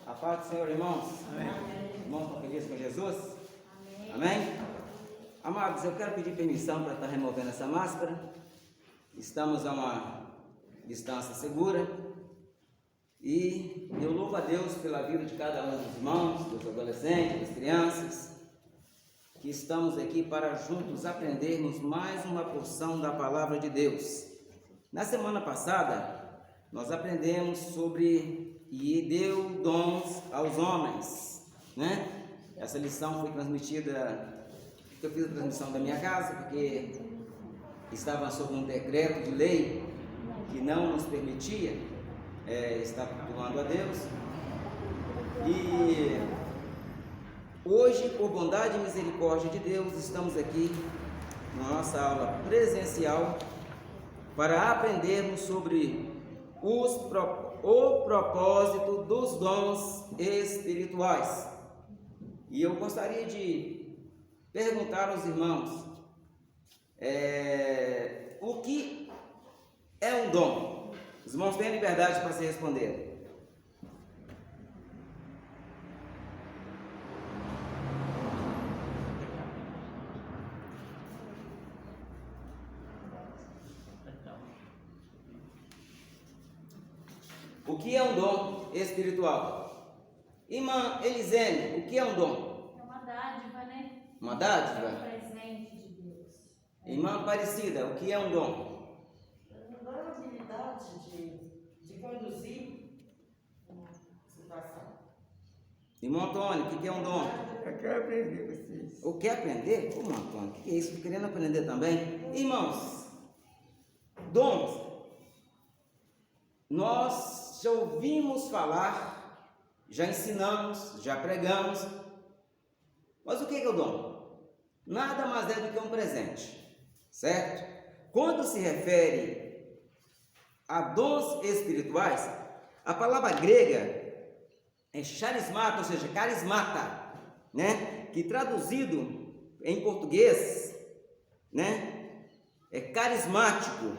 A paz do Senhor, irmãos. Amém. Irmãos, estão felizes com Jesus? Amém. Amém? Amados, eu quero pedir permissão para estar removendo essa máscara. Estamos a uma distância segura. E eu louvo a Deus pela vida de cada um dos irmãos, dos adolescentes, das crianças, que estamos aqui para juntos aprendermos mais uma porção da palavra de Deus. Na semana passada, nós aprendemos sobre e deu dons aos homens, né? Essa lição foi transmitida, eu fiz a transmissão da minha casa, porque estava sob um decreto de lei que não nos permitia estar cultuando a Deus. E hoje, por bondade e misericórdia de Deus, estamos aqui na nossa aula presencial para aprendermos sobre o propósito dos dons espirituais. E eu gostaria de perguntar aos irmãos, o que é um dom? Os irmãos têm liberdade para se responder. O que é um dom espiritual? Irmã Elisene, o que é um dom? É uma dádiva, né? Uma É um dádiva? presente de Deus. Irmã Aparecida, o que é um dom? Dá a habilidade de conduzir uma situação. Irmão Antônio, o que é um dom? Eu quero aprender com vocês. O que aprender? Como, Antônio? O que é isso? Estou querendo aprender também. Irmãos, dons. Nós já ouvimos falar, já ensinamos, já pregamos. Mas o que é o dom? Nada mais é do que um presente, certo? Quando se refere a dons espirituais, a palavra grega é charismata, ou seja, carismata, né? Que traduzido em português, né? É carismático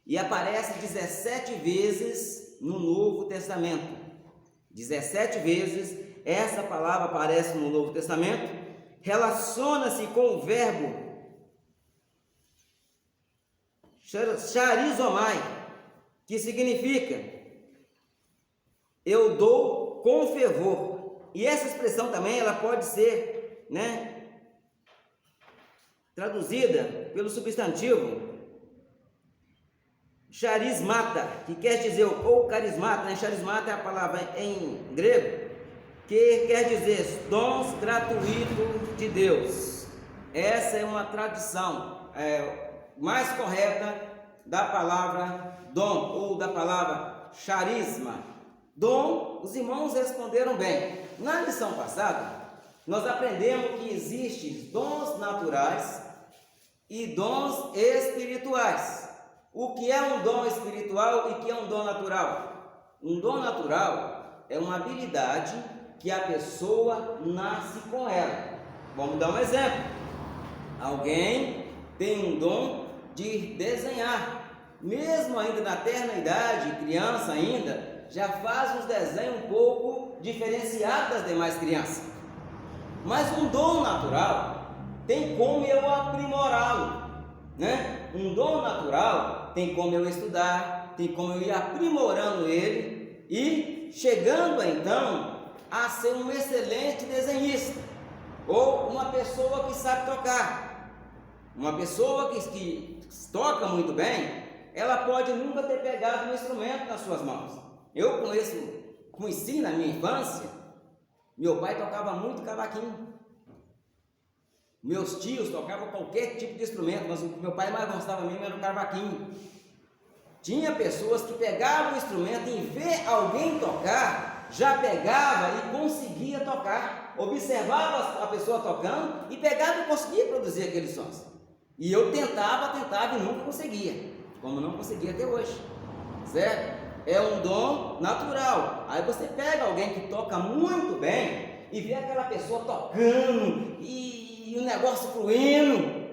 e aparece 17 vezes no Novo Testamento. 17 vezes essa palavra aparece no Novo Testamento, relaciona-se com o verbo charizomai, que significa eu dou com fervor. E essa expressão também ela pode ser, né, traduzida pelo substantivo charismata, que quer dizer ou carismata, né? Charismata é a palavra em grego que quer dizer dons gratuitos de Deus. Essa é uma tradução mais correta da palavra dom ou da palavra charisma. Dom, os irmãos responderam bem. Na lição passada, nós aprendemos que existem dons naturais e dons espirituais. O que é um dom espiritual e o que é um dom natural? Um dom natural é uma habilidade que a pessoa nasce com ela. Vamos dar um exemplo. Alguém tem um dom de desenhar. Mesmo ainda na terna idade, criança ainda, já faz uns desenhos um pouco diferenciados das demais crianças. Mas um dom natural tem como eu aprimorá-lo, né? Um dom natural tem como eu estudar, tem como eu ir aprimorando ele e chegando então a ser um excelente desenhista ou uma pessoa que sabe tocar. Uma pessoa que toca muito bem, ela pode nunca ter pegado um instrumento nas suas mãos. Eu conheci na minha infância, meu pai tocava muito cavaquinho. Meus tios tocavam qualquer tipo de instrumento, mas o que meu pai mais gostava mesmo era o cavaquinho. Tinha pessoas que pegavam o instrumento e em ver alguém tocar, já pegava e conseguia tocar. Observava a pessoa tocando e pegava e conseguia produzir aqueles sons. E eu tentava e nunca conseguia, como não conseguia até hoje, certo? É um dom natural. Aí você pega alguém que toca muito bem e vê aquela pessoa tocando e o negócio fluindo.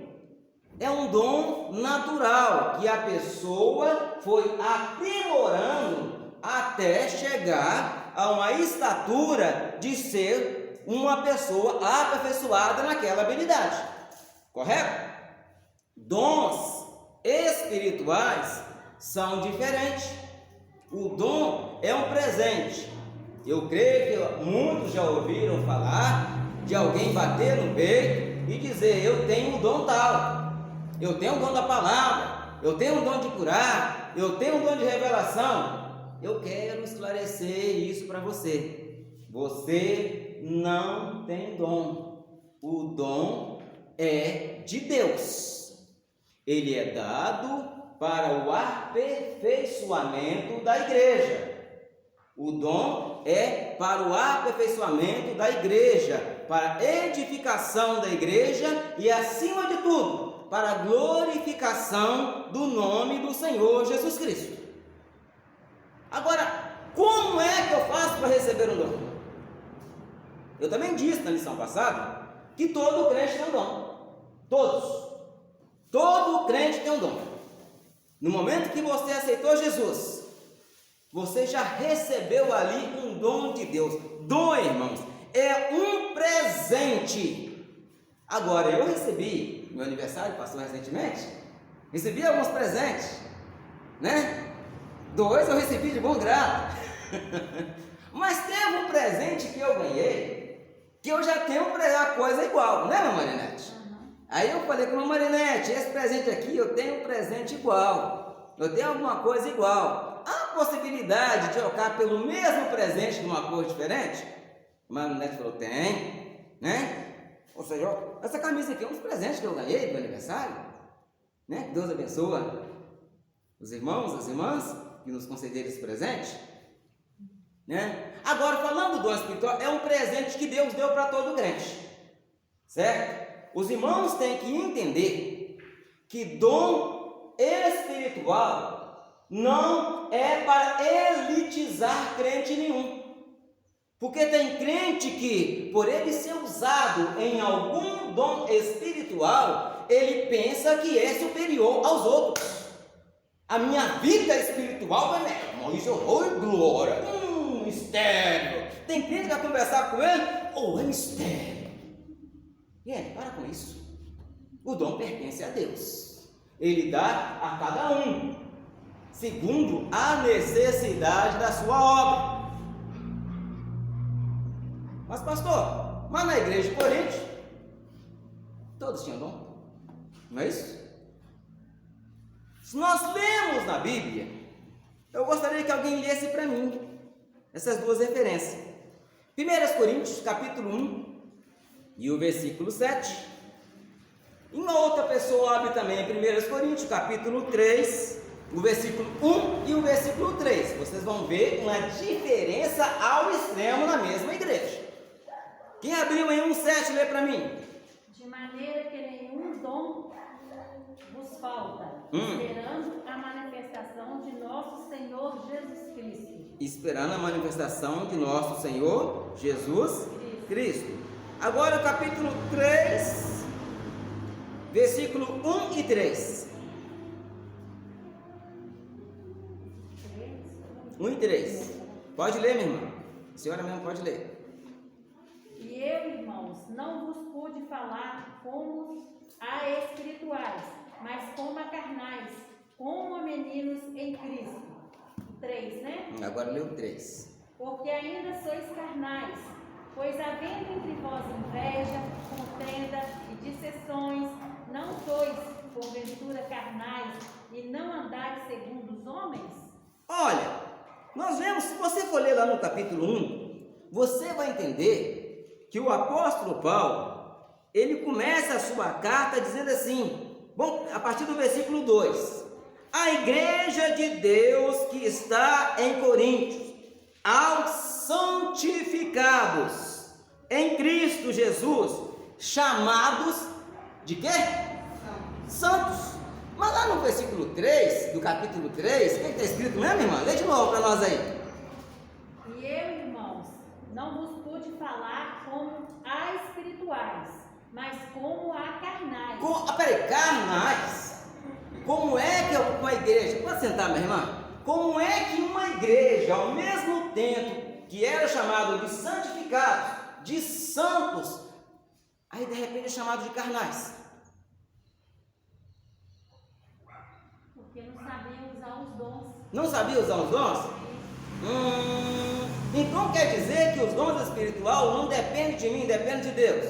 É um dom natural que a pessoa foi aprimorando até chegar a uma estatura de ser uma pessoa aperfeiçoada naquela habilidade. Correto? Dons espirituais são diferentes. O dom é um presente. Eu creio que muitos já ouviram falar de alguém bater no peito e dizer: eu tenho um dom tal, eu tenho o dom da palavra, eu tenho um dom de curar, eu tenho um dom de revelação. Eu quero esclarecer isso para você. Você não tem dom. O dom é de Deus. Ele é dado para o aperfeiçoamento da igreja. O dom é para o aperfeiçoamento da igreja, para a edificação da igreja e, acima de tudo, para a glorificação do nome do Senhor Jesus Cristo. Agora, como é que eu faço para receber um dom? Eu também disse na lição passada que todo crente tem um dom. Todos. Todo crente tem um dom. No momento que você aceitou Jesus, você já recebeu ali um dom de Deus. Dom, irmãos, é um presente. Agora, eu recebi, meu aniversário passou recentemente, recebi alguns presentes, né? 2 eu recebi de bom grado. Mas teve um presente que eu ganhei, que eu já tenho a coisa igual, né, minha Marinete? Aí eu falei com a Marinete: esse presente aqui eu tenho um presente igual, eu tenho alguma coisa igual. Há possibilidade de trocar pelo mesmo presente de uma cor diferente? A Marinete falou: tem, né? Ou seja, ó, essa camisa aqui é um dos presentes que eu ganhei do meu aniversário, né? Que Deus abençoa os irmãos, as irmãs que nos concederam esse presente, né? Agora, falando do dom espiritual, é um presente que Deus deu para todo crente, certo? Os irmãos têm que entender que dom espiritual não é para elitizar crente nenhum. Porque tem crente que, por ele ser usado em algum dom espiritual, ele pensa que é superior aos outros. A minha vida espiritual é melhor. Isso é glória. Mistério. Tem crente que vai conversar com ele: é mistério. Para com isso. O dom pertence a Deus. Ele dá a cada um segundo a necessidade da sua obra. Mas pastor, mas na igreja de Corinto todos tinham dom, não é isso? Se nós lemos na Bíblia, eu gostaria que alguém lesse para mim essas duas referências. 1 Coríntios capítulo 1 e o versículo 7. E uma outra pessoa abre também 1 Coríntios capítulo 3, o versículo 1 e o versículo 3. Vocês vão ver uma diferença ao extremo na mesma igreja. Quem abriu em 1,7, lê para mim. De maneira que nenhum dom vos falta, esperando a manifestação de nosso Senhor Jesus Cristo. Esperando a manifestação de nosso Senhor Jesus Cristo. Agora o capítulo 3, versículo 1 e 3. 1 e 3. Pode ler, minha irmã. A senhora mesmo pode ler. E eu, irmãos, não vos pude falar como a espirituais, mas como a carnais, como a meninos em Cristo. 3, né? Agora leu 3. Porque ainda sois carnais, pois havendo entre vós inveja, contenda e dissensões, não sois, porventura, carnais, e não andais segundo os homens? Olha, nós vemos, se você for ler lá no capítulo 1, você vai entender que o apóstolo Paulo, ele começa a sua carta dizendo assim, bom, a partir do versículo 2, a igreja de Deus que está em Coríntios, aos santificados em Cristo Jesus, chamados de quê? Santos. Mas lá no versículo 3, do capítulo 3, o que está escrito mesmo, irmã? Lê de novo para nós aí. E eu, irmãos, não vos pude falar como a espirituais, mas como a carnais. Peraí, carnais? Como é que é com a igreja? Pode sentar, minha irmã. como é que uma igreja, ao mesmo tempo que era chamado de santificados, de santos, aí de repente é chamado de carnais? Porque não sabia usar os dons. Não sabia usar os dons? Então quer dizer que os dons espirituais não dependem de mim, dependem de Deus.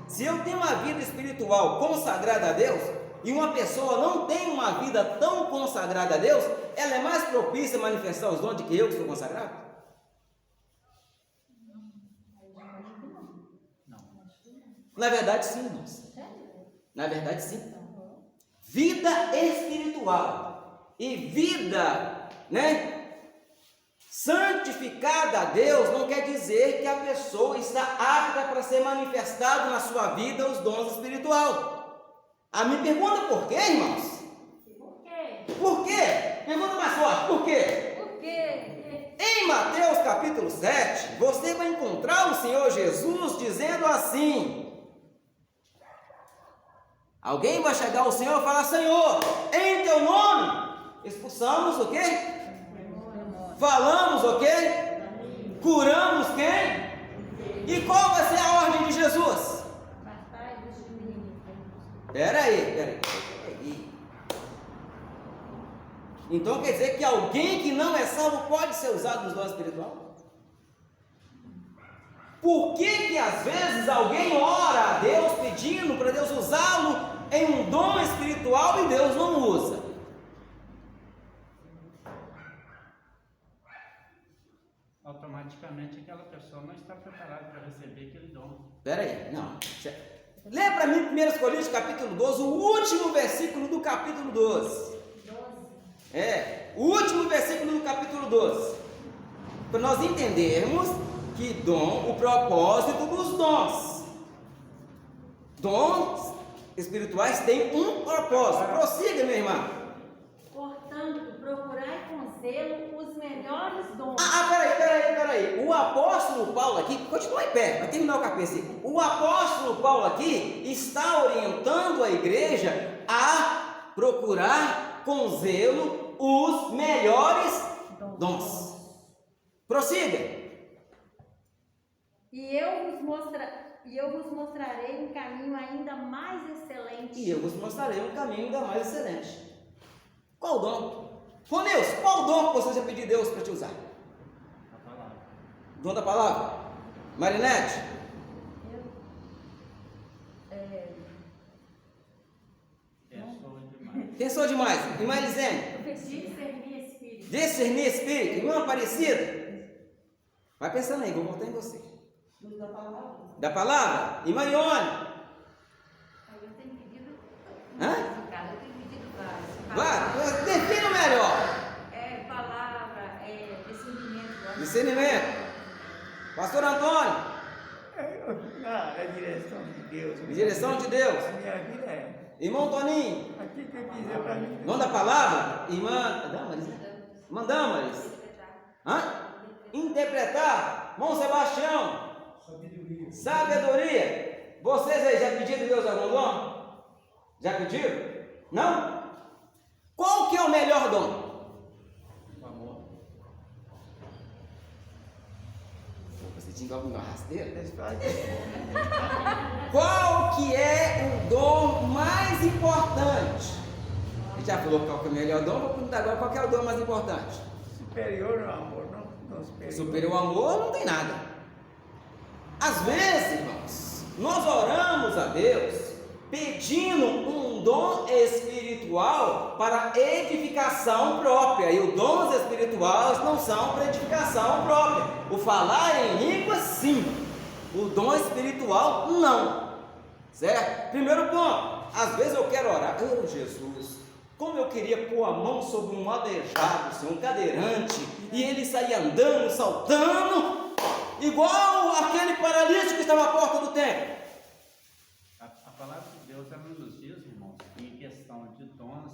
Se eu tenho uma vida espiritual consagrada a Deus, e uma pessoa não tem uma vida tão consagrada a Deus, ela é mais propícia a manifestar os dons do que eu que sou consagrado? Na verdade sim, irmãos. Na verdade sim. Vida espiritual e vida, santificada a Deus não quer dizer que a pessoa está apta para ser manifestado na sua vida os dons espirituais. A me pergunta por quê, irmãos? Por quê? Por quê? Pergunta mais forte, por quê? Por quê? Em Mateus capítulo 7, você vai encontrar o Senhor Jesus dizendo assim: alguém vai chegar ao Senhor e falar: Senhor, em teu nome expulsamos o quê? Falamos o quê? Curamos quem? E qual vai ser a ordem de Jesus? Peraí. Então quer dizer que alguém que não é salvo pode ser usado nos dons espirituais? Por que às vezes alguém ora a Deus pedindo para Deus usá-lo em um dom espiritual e Deus não usa? Automaticamente aquela pessoa não está preparada para receber aquele dom. Peraí, não. Lê para mim 1 Coríntios capítulo 12, o último versículo do capítulo 12. O último versículo do capítulo 12. Para nós entendermos que dom, o propósito dos dons. Dons espirituais têm um propósito. Prossiga, minha irmã. Portanto, procurai com zelo os melhores dons. Peraí. O apóstolo Paulo aqui, continua em pé, vai terminar o capítulo. O apóstolo Paulo aqui está orientando a igreja a procurar com zelo os melhores dons. Prossiga. E eu vos mostrarei um caminho ainda mais excelente. Qual dom? Roneus, qual dom que você já pediu a Deus para te usar? A palavra. Dom da palavra? Marinete? Pensou demais. E Marisene? Discernir espírito. Irmã Aparecida? Vai pensando aí, vou voltar em você. Da palavra. Da palavra? E Marione? Eu tenho pedido. Hã? Eu tenho pedido vários. Vai, defina melhor. Palavra, discernimento. Discernimento. Pastor Antônio? É direção de Deus. Direção de Deus. A minha vida é. Irmão Toninho? Aqui que eu quiser para mim. Dom da palavra? Irmã Damaris? Irmã Damaris? Hã? Interpretar? Irmão Sebastião? Sabedoria. Vocês aí já pediram a Deus algum dom? Já pediram? Não? Qual que é o melhor dom? O amor. Você tinha alguma rasteira? Pessoal, Qual que é o dom mais importante? A gente já falou qual que é o melhor dom, vou perguntar agora qual que é o dom mais importante. superior ao amor, não superior. Superior ao amor não tem nada. Às vezes, irmãos, nós oramos a Deus pedindo um dom espiritual para edificação própria, e os dons espirituais não são para edificação própria. O falar em línguas, sim, o dom espiritual, não. Certo? Primeiro ponto, às vezes eu quero orar: oh Jesus, como eu queria pôr a mão sobre um aleijado, Senhor, um cadeirante, e ele sair andando, saltando, igual aquele paralítico que estava à porta do templo. A palavra de Deus, ela nos diz, irmãos, em questão de dons,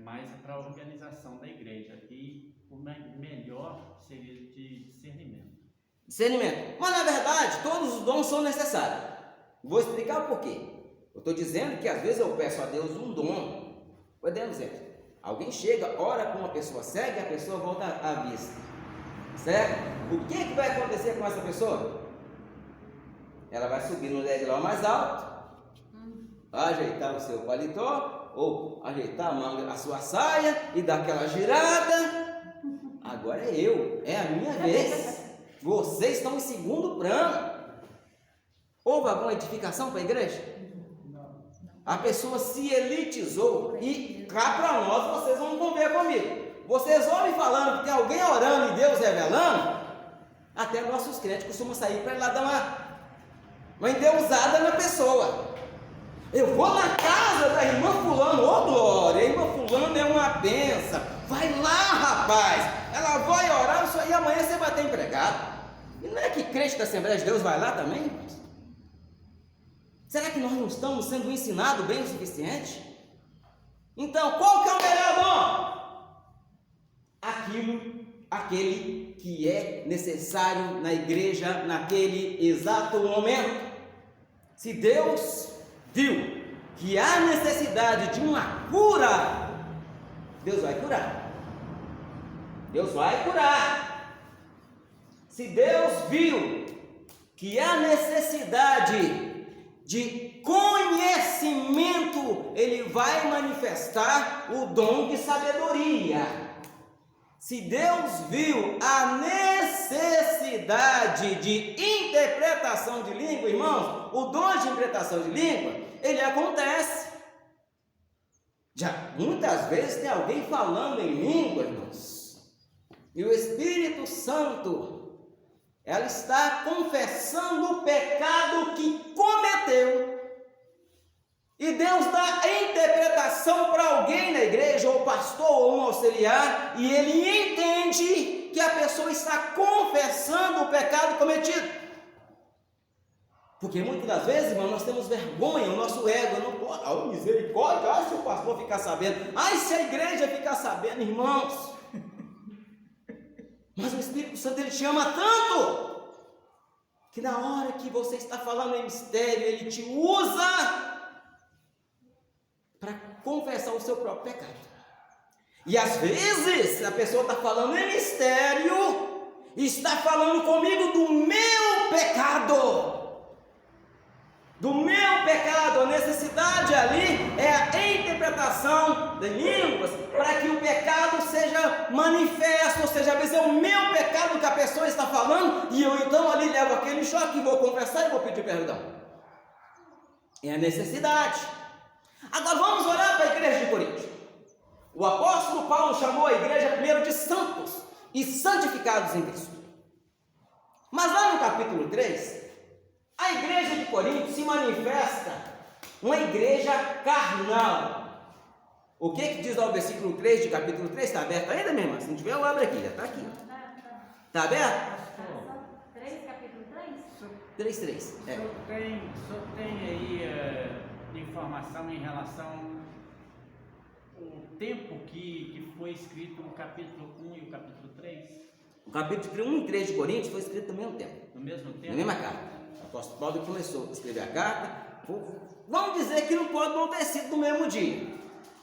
mais para a organização da igreja, e o melhor seria de discernimento. Discernimento. Mas na verdade, todos os dons são necessários. Vou explicar o porquê. Eu estou dizendo que às vezes eu peço a Deus um dom. Vou dar um exemplo. Alguém chega, ora com uma pessoa cega e a pessoa volta à vista. Certo? O que vai acontecer com essa pessoa? Ela vai subir no degrau mais alto, ajeitar o seu paletó, ou ajeitar a manga, a sua saia e dar aquela girada. Agora é a minha vez. Vocês estão em segundo plano. Houve alguma edificação para a igreja? A pessoa se elitizou e cá para nós vocês vão conver comigo. Vocês ouvem falando que tem alguém orando e Deus revelando, até nossos crentes costumam sair para ir lá dar uma endeusada na pessoa. Eu vou na casa da irmã fulano, ô glória, a irmã fulano é uma benção. Vai lá, rapaz, ela vai orar, isso aí amanhã você vai ter empregado. E não é que crente da Assembleia de Deus vai lá também? Será que nós não estamos sendo ensinados bem o suficiente? Então, qual que é o melhor dom? Aquele que é necessário na igreja naquele exato momento. Se Deus viu que há necessidade de uma cura, Deus vai curar. Deus vai curar. Se Deus viu que há necessidade de conhecimento, Ele vai manifestar o dom de sabedoria. Se Deus viu a necessidade de interpretação de língua, irmãos, o dom de interpretação de língua, ele acontece. Já muitas vezes tem alguém falando em língua, irmãos, e o Espírito Santo, ela está confessando o pecado que cometeu. E Deus dá a interpretação para alguém na igreja, ou pastor, ou um auxiliar, e ele entende que a pessoa está confessando o pecado cometido. Porque muitas das vezes, irmão, nós temos vergonha, o nosso ego não pode, misericórdia, se o pastor ficar sabendo, se a igreja ficar sabendo, irmãos. Mas o Espírito Santo, ele te ama tanto, que na hora que você está falando em mistério, ele te usa para confessar o seu próprio pecado. E às vezes a pessoa está falando em mistério, e está falando comigo do meu pecado. Do meu pecado, a necessidade ali é a interpretação de línguas, para que o pecado seja manifesto, ou seja, às vezes é o meu pecado que a pessoa está falando, e eu então ali levo aquele choque, vou confessar e vou pedir perdão. É a necessidade. Agora vamos olhar para a igreja de Corinto. O apóstolo Paulo chamou a igreja primeiro de santos e santificados em Cristo. Mas lá no capítulo 3, a igreja de Corinto se manifesta uma igreja carnal. O que diz lá o versículo 3 de capítulo 3? Está aberto ainda, minha irmã? Se não tiver, eu abro aqui, já está aqui. Está aberto? 3, capítulo 3? 3:3. O senhor tem aí informação em relação ao tempo que foi escrito o capítulo 1 e o capítulo 3? O capítulo 1 e 3 de Coríntios foi escrito no mesmo tempo. No mesmo tempo? Na mesma carta. O apóstolo Paulo começou a escrever a carta. Vamos dizer que não pode não ter sido no mesmo dia,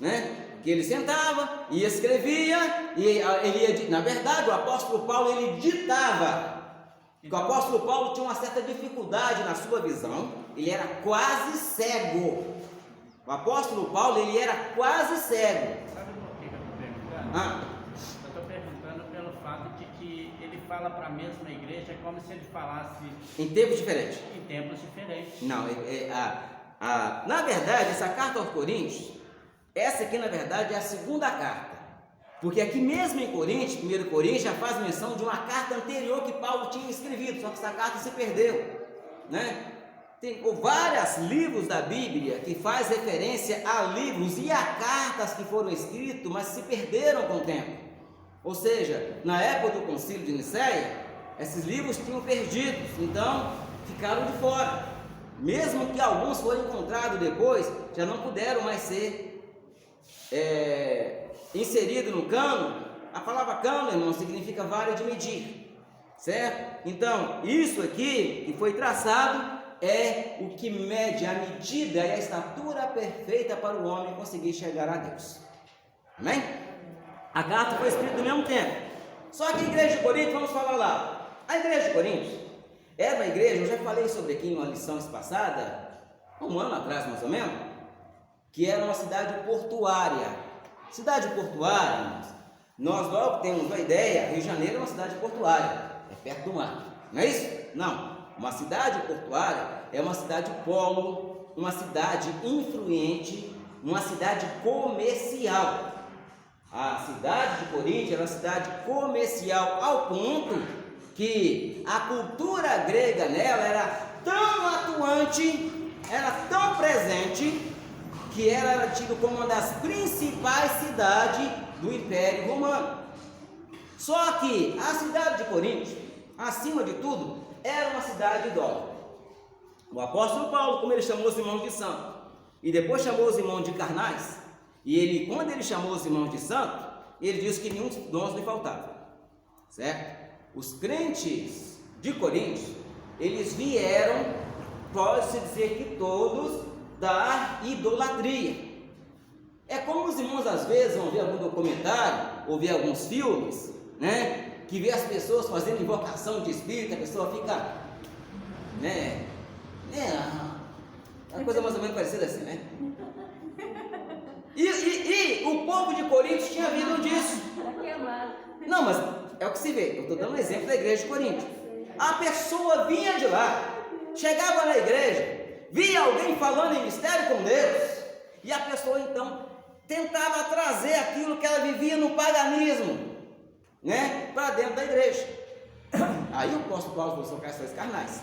né? Que ele sentava e escrevia, e ele ia, na verdade, o apóstolo Paulo ele ditava. O apóstolo Paulo tinha uma certa dificuldade na sua visão, ele era quase cego. O apóstolo Paulo ele era quase cego. Sabe por que eu estou perguntando? Eu estou perguntando pelo fato de que ele fala para a mesma igreja como se ele falasse em tempos diferentes. Em tempos diferentes. Não, na verdade, essa carta aos Coríntios, essa aqui na verdade é a segunda carta. Porque aqui mesmo em Coríntios, 1 Coríntios, já faz menção de uma carta anterior que Paulo tinha escrevido, só que essa carta se perdeu, né? Tem vários livros da Bíblia que faz referência a livros e a cartas que foram escritos, mas se perderam com o tempo. Ou seja, na época do concílio de Nicéia, esses livros tinham perdidos, então ficaram de fora. Mesmo que alguns foram encontrados depois, já não puderam mais ser inserido no cano. A palavra cano, irmão, significa vara de medir, certo? Então, isso aqui que foi traçado é o que mede a medida e a estatura perfeita para o homem conseguir chegar a Deus. Amém? A carta foi escrita no mesmo tempo. Só que a igreja de Corinto, vamos falar lá. A igreja de Corinto era uma igreja, eu já falei sobre aqui em uma lição passada, um ano atrás mais ou menos, que era uma cidade portuária. Cidade portuária, irmãos, nós logo temos uma ideia, Rio de Janeiro é uma cidade portuária, é perto do mar, não é isso? Não, uma cidade portuária é uma cidade polo, uma cidade influente, uma cidade comercial. A cidade de Corinto era uma cidade comercial ao ponto que a cultura grega nela era tão atuante, era tão presente, que ela era tida como uma das principais cidades do Império Romano. Só que a cidade de Corinto, acima de tudo, era uma cidade idólatra. O apóstolo Paulo, como ele chamou os irmãos de santo, e depois chamou os irmãos de carnais, e ele, quando ele chamou os irmãos de santo, ele disse que nenhum dons lhe faltava, certo? Os crentes de Corinto, eles vieram, pode-se dizer que todos, da idolatria. É como os irmãos às vezes vão ver algum documentário, ou ver alguns filmes, né? Que vê as pessoas fazendo invocação de espírito, a pessoa fica, né? É uma coisa mais ou menos parecida assim, né? E o povo de Corinto tinha vindo disso. Não, mas é o que se vê. Eu estou dando um exemplo da igreja de Corinto. A pessoa vinha de lá, chegava na igreja, via alguém falando em mistério com Deus, e a pessoa então tentava trazer aquilo que ela vivia no paganismo, né, para dentro da igreja. Aí o apóstolo Paulo falou: são questões carnais,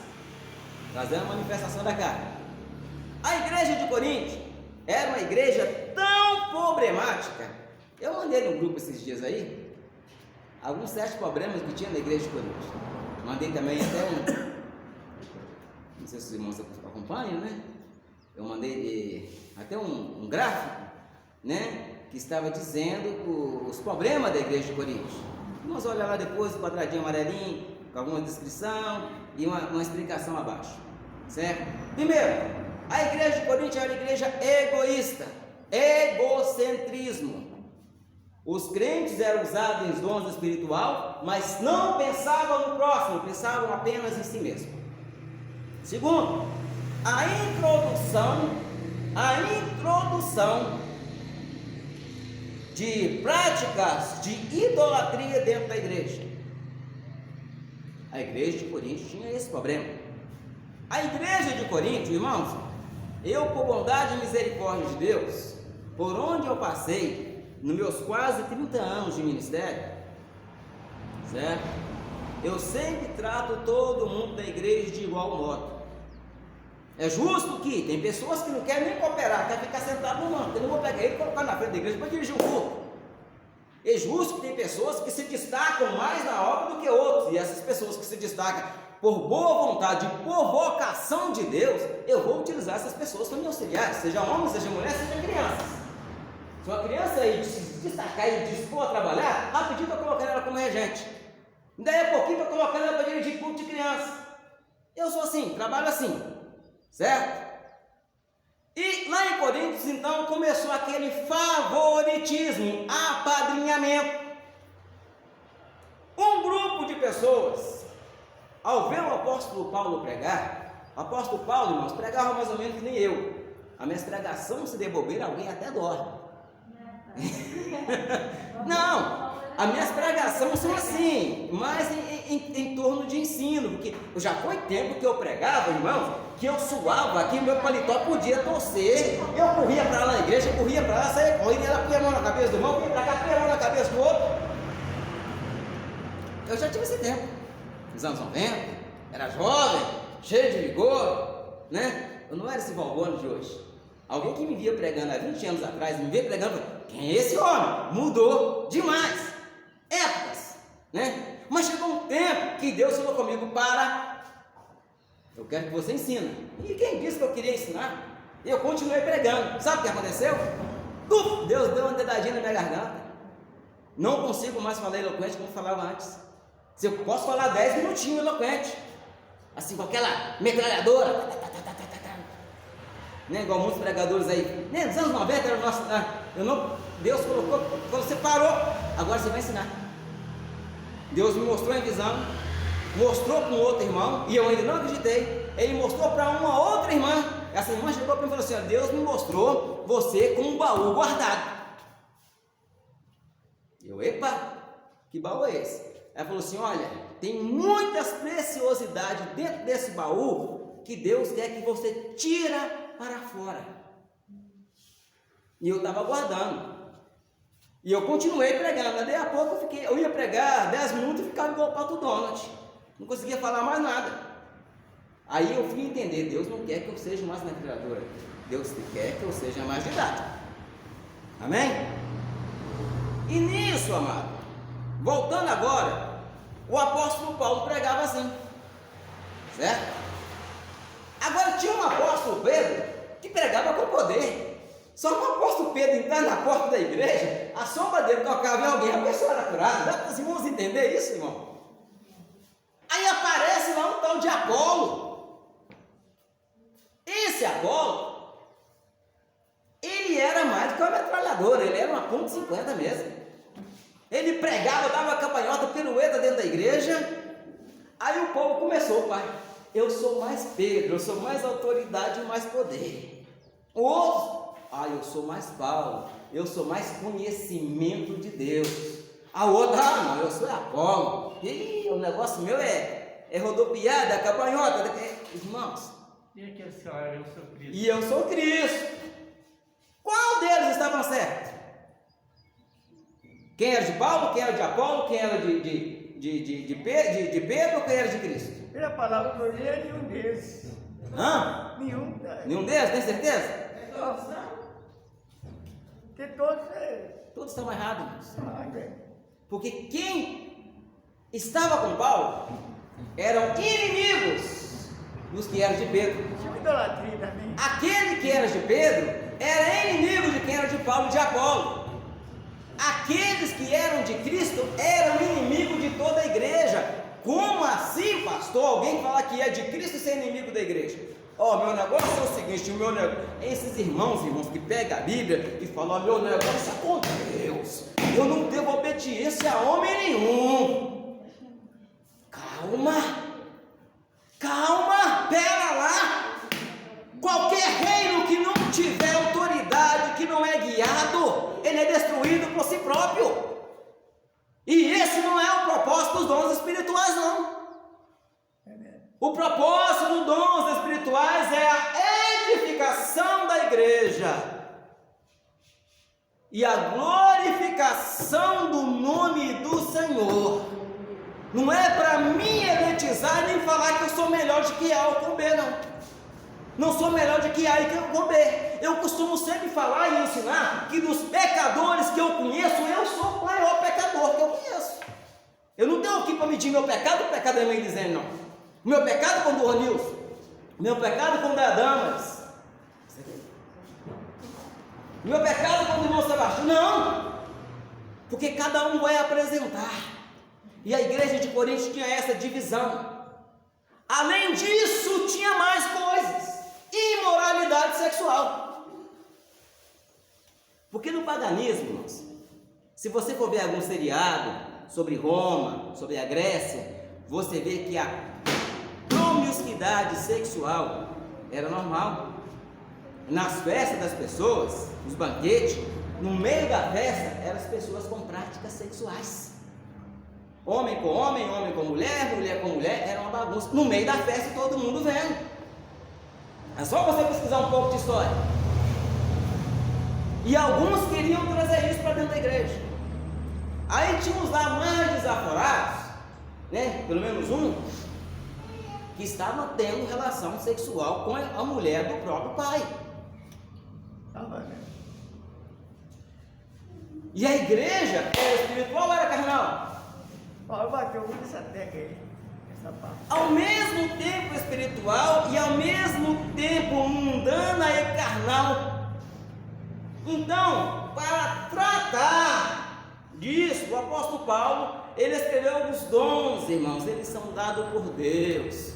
trazendo a manifestação da carne. A igreja de Corinto era uma igreja tão problemática. Eu mandei no grupo esses dias aí alguns 7 problemas que tinha na igreja de Corinto. Mandei também até não sei se os irmãos acompanham, né? Eu mandei até um gráfico, né? Que estava dizendo os problemas da igreja de Corinto. Nós olhamos lá depois, o quadradinho amarelinho, com alguma descrição e uma explicação abaixo, certo? Primeiro, a igreja de Corinto era uma igreja egoísta, egocentrismo. Os crentes eram usados em dons espiritual, mas não pensavam no próximo, pensavam apenas em si mesmo. Segundo, a introdução de práticas de idolatria dentro da igreja. A igreja de Corinto tinha esse problema. A igreja de Corinto, irmãos, eu, por bondade e misericórdia de Deus, por onde eu passei, nos meus quase 30 anos de ministério, certo? Eu sempre trato todo mundo da igreja de igual modo. É justo que tem pessoas que não querem nem cooperar, querem ficar sentado no banco. Eu não vou pegar ele e colocar na frente da igreja para dirigir um culto. É justo que tem pessoas que se destacam mais na obra do que outros. E essas pessoas que se destacam por boa vontade, por vocação de Deus, eu vou utilizar essas pessoas como auxiliares, seja homem, seja mulher, seja crianças. Se uma criança aí se destacar e dispor a trabalhar, rapidinho para colocar ela como regente. Daí a pouquinho para colocar ela para dirigir culto de criança. Eu sou assim, trabalho assim, certo? E lá em Coríntios, então, começou aquele favoritismo, apadrinhamento. Um grupo de pessoas, ao ver o apóstolo Paulo pregar, o apóstolo Paulo, irmãos, pregava mais ou menos que nem eu. A minha pregação, se der bobeira, alguém até dorme. Não, as minhas pregações são assim, mais em torno de ensino, porque já foi tempo que eu pregava, irmãos, que eu suava aqui, meu paletó podia torcer, eu corria para lá na igreja, corria para lá, saía correndo, ela punha a mão na cabeça do irmão, vinha para cá, punha a mão na cabeça do outro. Eu já tive esse tempo, nos anos 90, era jovem, cheio de vigor, né? Eu não era esse Valbone de hoje. Alguém que me via pregando há 20 anos atrás, me via pregando, quem é esse homem? Mudou demais. Épocas, né? Mas chegou um tempo que Deus falou comigo: para, eu quero que você ensine. E quem disse que eu queria ensinar? Eu continuei pregando. Sabe o que aconteceu? Deus deu uma dedadinha na minha garganta. Não consigo mais falar eloquente como falava antes. Se eu posso falar 10 minutinhos eloquente, assim com aquela metralhadora, né? Igual muitos pregadores aí, né? Nos anos 90 era o nosso, Deus colocou, você parou, agora você vai ensinar. Deus me mostrou em visão, mostrou para um outro irmão, e eu ainda não acreditei. Ele mostrou para uma outra irmã. Essa irmã chegou para mim e falou assim: ó, Deus me mostrou você com um baú guardado. Eu, epa, que baú é esse? Ela falou assim: olha, tem muitas preciosidades dentro desse baú que Deus quer que você tira para fora. E eu estava guardando. E eu continuei pregando. Daí a pouco eu ia pregar 10 minutos e ficava igual o Pato Donald. Não conseguia falar mais nada. Aí eu fui entender: Deus não quer que eu seja mais metralhadora. Deus quer que eu seja mais didático. Amém? E nisso, amado, voltando agora, o apóstolo Paulo pregava assim, certo? Agora tinha um apóstolo Pedro que pregava com poder. Só que o apóstolo Pedro entrar na porta da igreja, a sombra dele tocava em alguém, a pessoa era curada. Dá para os irmãos entender isso, irmão? Aí aparece lá um tal de Apolo. Esse Apolo, ele era mais do que uma metralhadora, ele era uma .50 mesmo. Ele pregava, dava campanhota, pirueta dentro da igreja. Aí o povo começou: pai, eu sou mais Pedro, eu sou mais autoridade e mais poder. O outro: eu sou mais Paulo, eu sou mais conhecimento de Deus. A outra: não, eu sou Apolo. E o negócio meu é rodopiada, campanhota. Irmãos, E aquele senhor, eu sou Cristo. E eu sou Cristo. Qual deles estavam certos? Quem era de Paulo, quem era de Apolo, quem era de Pedro, quem era de Cristo? Pela palavra do dia, nenhum desses. Hã? Nenhum. Nenhum deles, tem certeza? Porque todos Todos estavam errados, irmãos. é. Porque quem estava com Paulo eram inimigos dos que eram de Pedro. Tinha uma idolatria também. Aquele que era de Pedro era inimigo de quem era de Paulo e de Apolo. Aqueles que eram de Cristo eram inimigos de toda a igreja. Como assim, pastor? Alguém falar que é de Cristo e ser inimigo da igreja? Meu negócio é o seguinte: esses irmãos que pegam a Bíblia e falam: meu negócio é com Deus, eu não devo obediência a homem nenhum. Calma, pera lá. Qualquer reino que não tiver autoridade, que não é guiado, ele é destruído por si próprio. E esse não é o propósito dos dons espirituais, não. O propósito dos dons espirituais é a edificação da igreja e a glorificação do nome do Senhor. Não é para me elitizar nem falar que eu sou melhor de que A ou com B, não. Não sou melhor de que A e que com B. Eu costumo sempre falar e ensinar que dos pecadores que eu conheço, eu sou o maior pecador que eu conheço. Eu não tenho aqui para medir meu pecado, o pecado é meio dizendo, não. Meu pecado com o Ronilson, meu pecado com o Dadamas, meu pecado com o irmão Sebastião, não, porque cada um vai apresentar. E a igreja de Corinto tinha essa divisão. Além disso, tinha mais coisas: imoralidade sexual. Porque no paganismo, irmãos, se você for ver algum seriado sobre Roma, sobre a Grécia, você vê que a promiscuidade sexual era normal. Nas festas das pessoas, nos banquetes, no meio da festa, eram as pessoas com práticas sexuais. Homem com homem, homem com mulher, mulher com mulher, era uma bagunça. No meio da festa, todo mundo vendo. É só você pesquisar um pouco de história. E alguns queriam trazer isso para dentro da igreja. Aí tínhamos lá mais desaforados, né? Pelo menos um, que estava tendo relação sexual com a mulher do próprio pai. E a igreja era espiritual ou era carnal? Paulo bateu muito essa tecla aí, essa parte. Ao mesmo tempo espiritual e ao mesmo tempo mundana e carnal. Então, para tratar disso, o apóstolo Paulo, ele escreveu os dons, irmãos, eles são dados por Deus,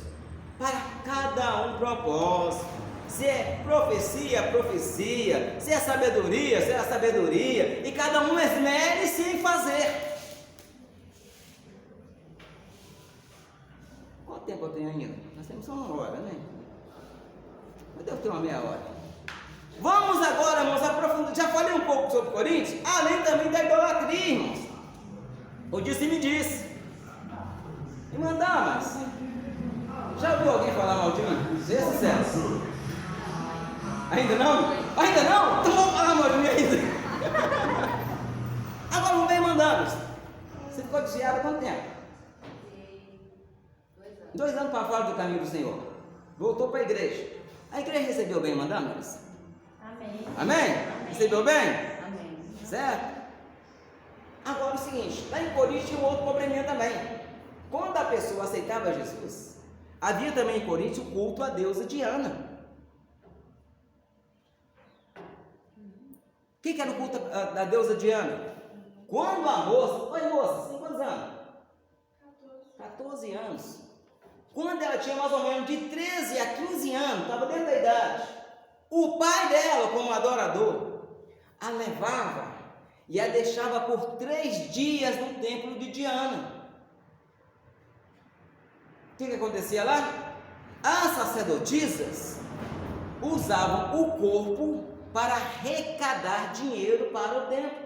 para cada um propósito. Se é profecia, profecia. Se é sabedoria, se é sabedoria. E cada um esmere-se em fazer. Quanto tempo eu tenho ainda? Nós temos só uma hora, né? Eu devo ter uma meia hora. Vamos agora, irmãos, aprofundar. Já falei um pouco sobre Coríntios, além também da idolatria, irmãos. O disse-me-disse. E mandar, mas já ouviu alguém falar mal de mim? Seja sincero. Ainda não? Ainda não? Então vamos falar mal de mim ainda. Agora vamos bem mandando. Você ficou desviado há quanto tempo? 2 anos para fora do caminho do Senhor. Voltou para a igreja. A igreja recebeu bem mandando, Marisa? Amém. Amém? Recebeu bem? Amém. Certo? Agora é o seguinte, lá em Coríntios tinha um outro probleminha também. Quando a pessoa aceitava Jesus, havia também em Coríntios o culto à deusa Diana. O que era o culto da deusa Diana? Quando a moça, oi moça, tem quantos anos? 14 anos. Quando ela tinha mais ou menos de 13 a 15 anos, estava dentro da idade, o pai dela, como adorador, a levava e a deixava por 3 dias no templo de Diana. O que acontecia lá? As sacerdotisas usavam o corpo para arrecadar dinheiro para o templo.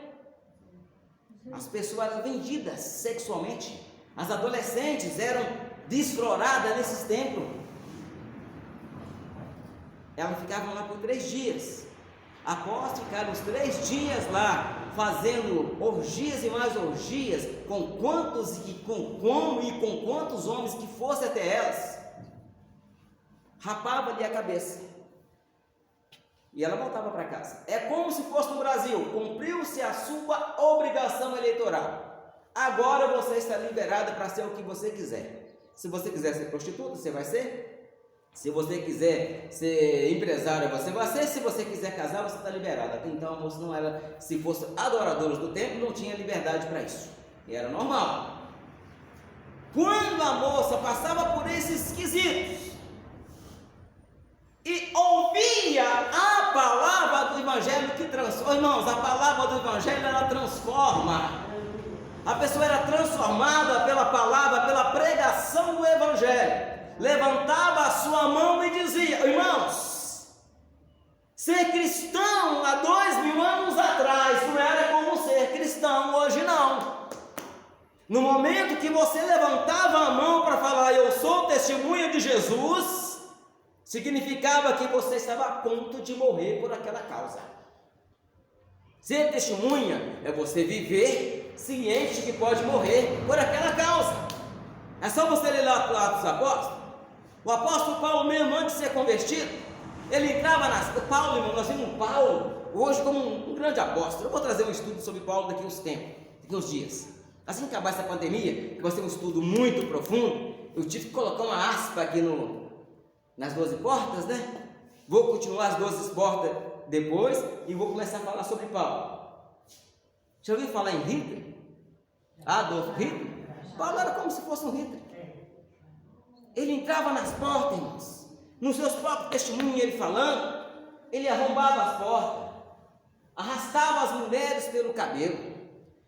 As pessoas eram vendidas sexualmente. As adolescentes eram desfloradas nesses templos. Elas ficavam lá por 3 dias. Após ficar os 3 dias lá, fazendo orgias e mais orgias, com quantos e com como e com quantos homens que fossem até elas, rapava-lhe a cabeça e ela voltava para casa. É como se fosse no Brasil: cumpriu-se a sua obrigação eleitoral, agora você está liberado para ser o que você quiser. Se você quiser ser prostituta, você vai ser. Se você quiser ser empresário, você vai ser. Se você quiser casar, você está liberado. Até então a moça não era, se fosse adoradores do templo, não tinha liberdade para isso, e era normal. Quando a moça passava por esses quesitos e ouvia a palavra do Evangelho que transforma, irmãos, a palavra do Evangelho ela transforma. A pessoa era transformada pela palavra, pela pregação do Evangelho. Levantava a sua mão e dizia: irmãos, ser cristão há 2000 anos atrás não era como ser cristão hoje não. No momento que você levantava a mão para falar eu sou testemunha de Jesus, significava que você estava a ponto de morrer por aquela causa. Ser testemunha é você viver ciente que pode morrer por aquela causa. É só você ler lá Atos dos Apóstolos. O apóstolo Paulo, mesmo antes de ser convertido, ele entrava Paulo, irmão, nós vimos Paulo hoje como um grande apóstolo. Eu vou trazer um estudo sobre Paulo daqui uns tempos, daqui uns dias. Assim que acabar essa pandemia, que vai ser um estudo muito profundo, eu tive que colocar uma aspa aqui nas 12 portas, né? Vou continuar as 12 portas depois e vou começar a falar sobre Paulo. Já ouviu falar em Hitler? Adolf Hitler? Paulo era como se fosse um Hitler. Ele entrava nas portas, irmãos, nos seus próprios testemunhos, ele falando, ele arrombava as portas, arrastava as mulheres pelo cabelo,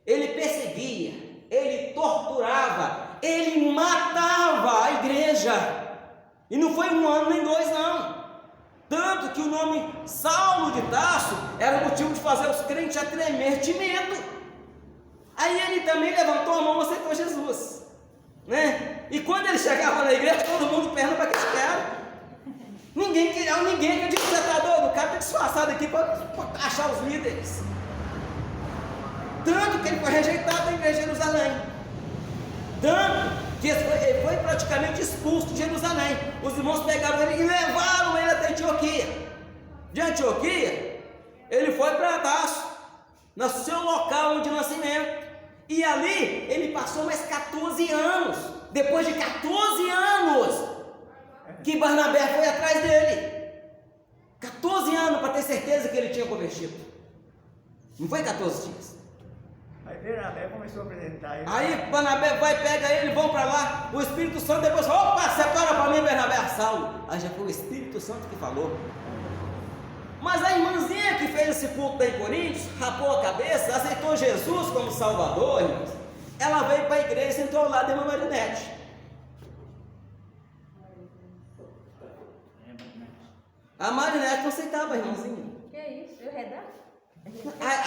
ele perseguia, ele torturava, ele matava a igreja, e não foi 1 ano nem 2 não, tanto que o nome Saulo de Tarso era motivo de fazer os crentes a tremer de medo. Aí ele também levantou a mão e aceitou Jesus, né? E quando ele chegava na igreja, todo mundo perna para que esse cara. Ninguém acredita que está doido, o cara está disfarçado aqui para achar os líderes. Tanto que ele foi rejeitado da igreja de Jerusalém. Tanto que ele foi praticamente expulso de Jerusalém. Os irmãos pegaram ele e levaram ele até Antioquia. De Antioquia, ele foi para Tarso, no seu local de nascimento. E ali ele passou mais 14 anos. Depois de 14 anos que Barnabé foi atrás dele. 14 anos para ter certeza que ele tinha convertido. Não foi 14 dias. Aí Barnabé começou a apresentar ele. Aí Barnabé vai, pega ele, vão para lá. O Espírito Santo depois fala: opa, separa para mim Barnabé a Saulo. Aí já foi o Espírito Santo que falou. Mas a irmãzinha que fez esse culto lá em Coríntios, rapou a cabeça, aceitou Jesus como Salvador, irmãos. Ela veio para a igreja e sentou lá de uma Marinete. A Marinete não aceitava a irmãzinha. Que isso? Eu redar?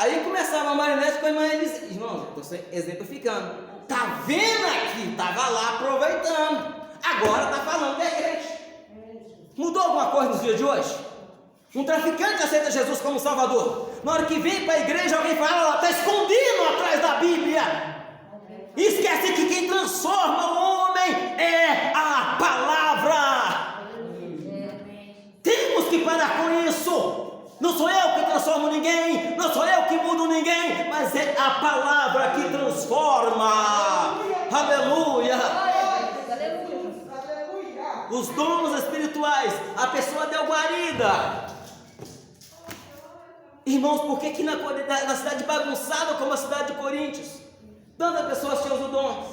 Aí começava a Marinete com a irmã Elis. Irmãos, estou exemplificando. Tá vendo aqui? Estava lá aproveitando. Agora está falando da igreja. Mudou alguma coisa nos dias de hoje? Um traficante aceita Jesus como Salvador. Na hora que vem para a igreja, alguém fala, ó, está escondido atrás da Bíblia. Esquece que quem transforma o homem é a palavra. Temos que parar com isso. Não sou eu que transformo ninguém, não sou eu que mudo ninguém, mas é a palavra que transforma. Aleluia. Os dons espirituais, a pessoa deu guarida. Irmãos, por que na cidade bagunçada como a cidade de Coríntios, tantas pessoas tinham os dons?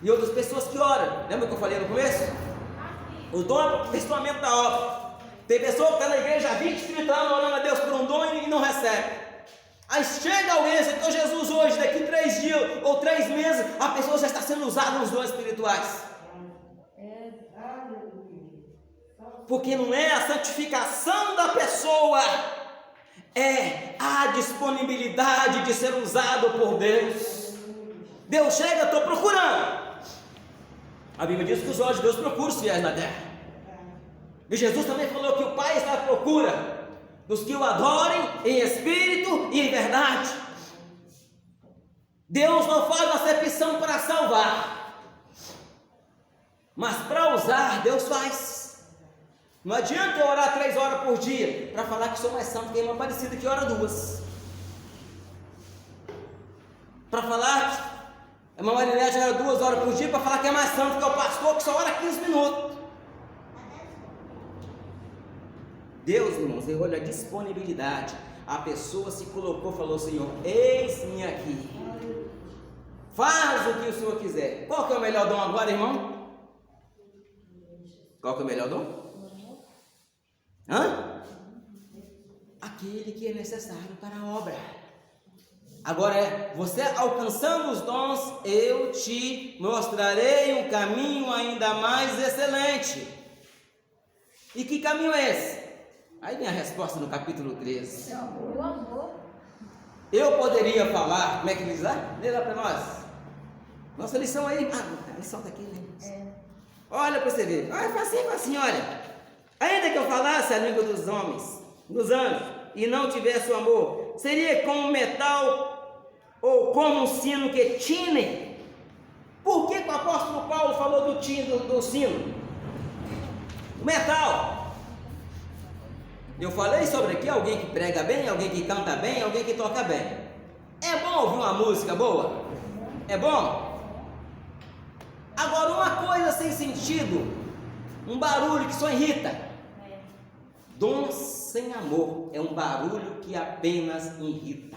E outras pessoas que oram. Lembra que eu falei no começo? O dom é o aperfeiçoamento da obra. Tem pessoa que está na igreja há 20, 30 anos orando a Deus por um dom e não recebe. Aí chega alguém, aceitou Jesus hoje, daqui 3 dias ou 3 meses, a pessoa já está sendo usada nos dons espirituais. Porque não é a santificação da pessoa, é a disponibilidade de ser usado por Deus. Deus chega, estou procurando. A Bíblia diz que os olhos de Deus procuram os fiéis na terra. E Jesus também falou que o Pai está à procura dos que o adorem em espírito e em verdade. Deus não faz acepção para salvar, mas para usar, Deus faz. Não adianta eu orar 3 horas por dia para falar que sou mais santo que a irmã Aparecida que ora 2. Para falar que a irmã Marinete ora 2 horas por dia para falar que é mais santo que o pastor que só ora 15 minutos. Deus, irmãos, ele olha a disponibilidade. A pessoa se colocou, falou: Senhor, eis-me aqui. Faz o que o Senhor quiser. Qual que é o melhor dom agora, irmão? Qual que é o melhor dom? Aquele que é necessário para a obra. Agora você alcançando os dons, eu te mostrarei um caminho ainda mais excelente. E que caminho é esse? Aí vem a resposta no capítulo 13. O amor. Eu poderia falar, como é que diz lá? Lê lá para nós. Nossa lição aí. A lição está aqui, né? Olha para você ver. Olha, facinho, olha. Ainda que eu falasse a língua dos homens, dos anjos, e não tivesse o amor, seria como metal ou como um sino que tine. Por que o apóstolo Paulo falou do tino, do sino? O metal. Eu falei sobre aqui alguém que prega bem, alguém que canta bem, alguém que toca bem. É bom ouvir uma música boa? É bom? Agora, uma coisa sem sentido, um barulho que só irrita. Dom sem amor é um barulho que apenas irrita.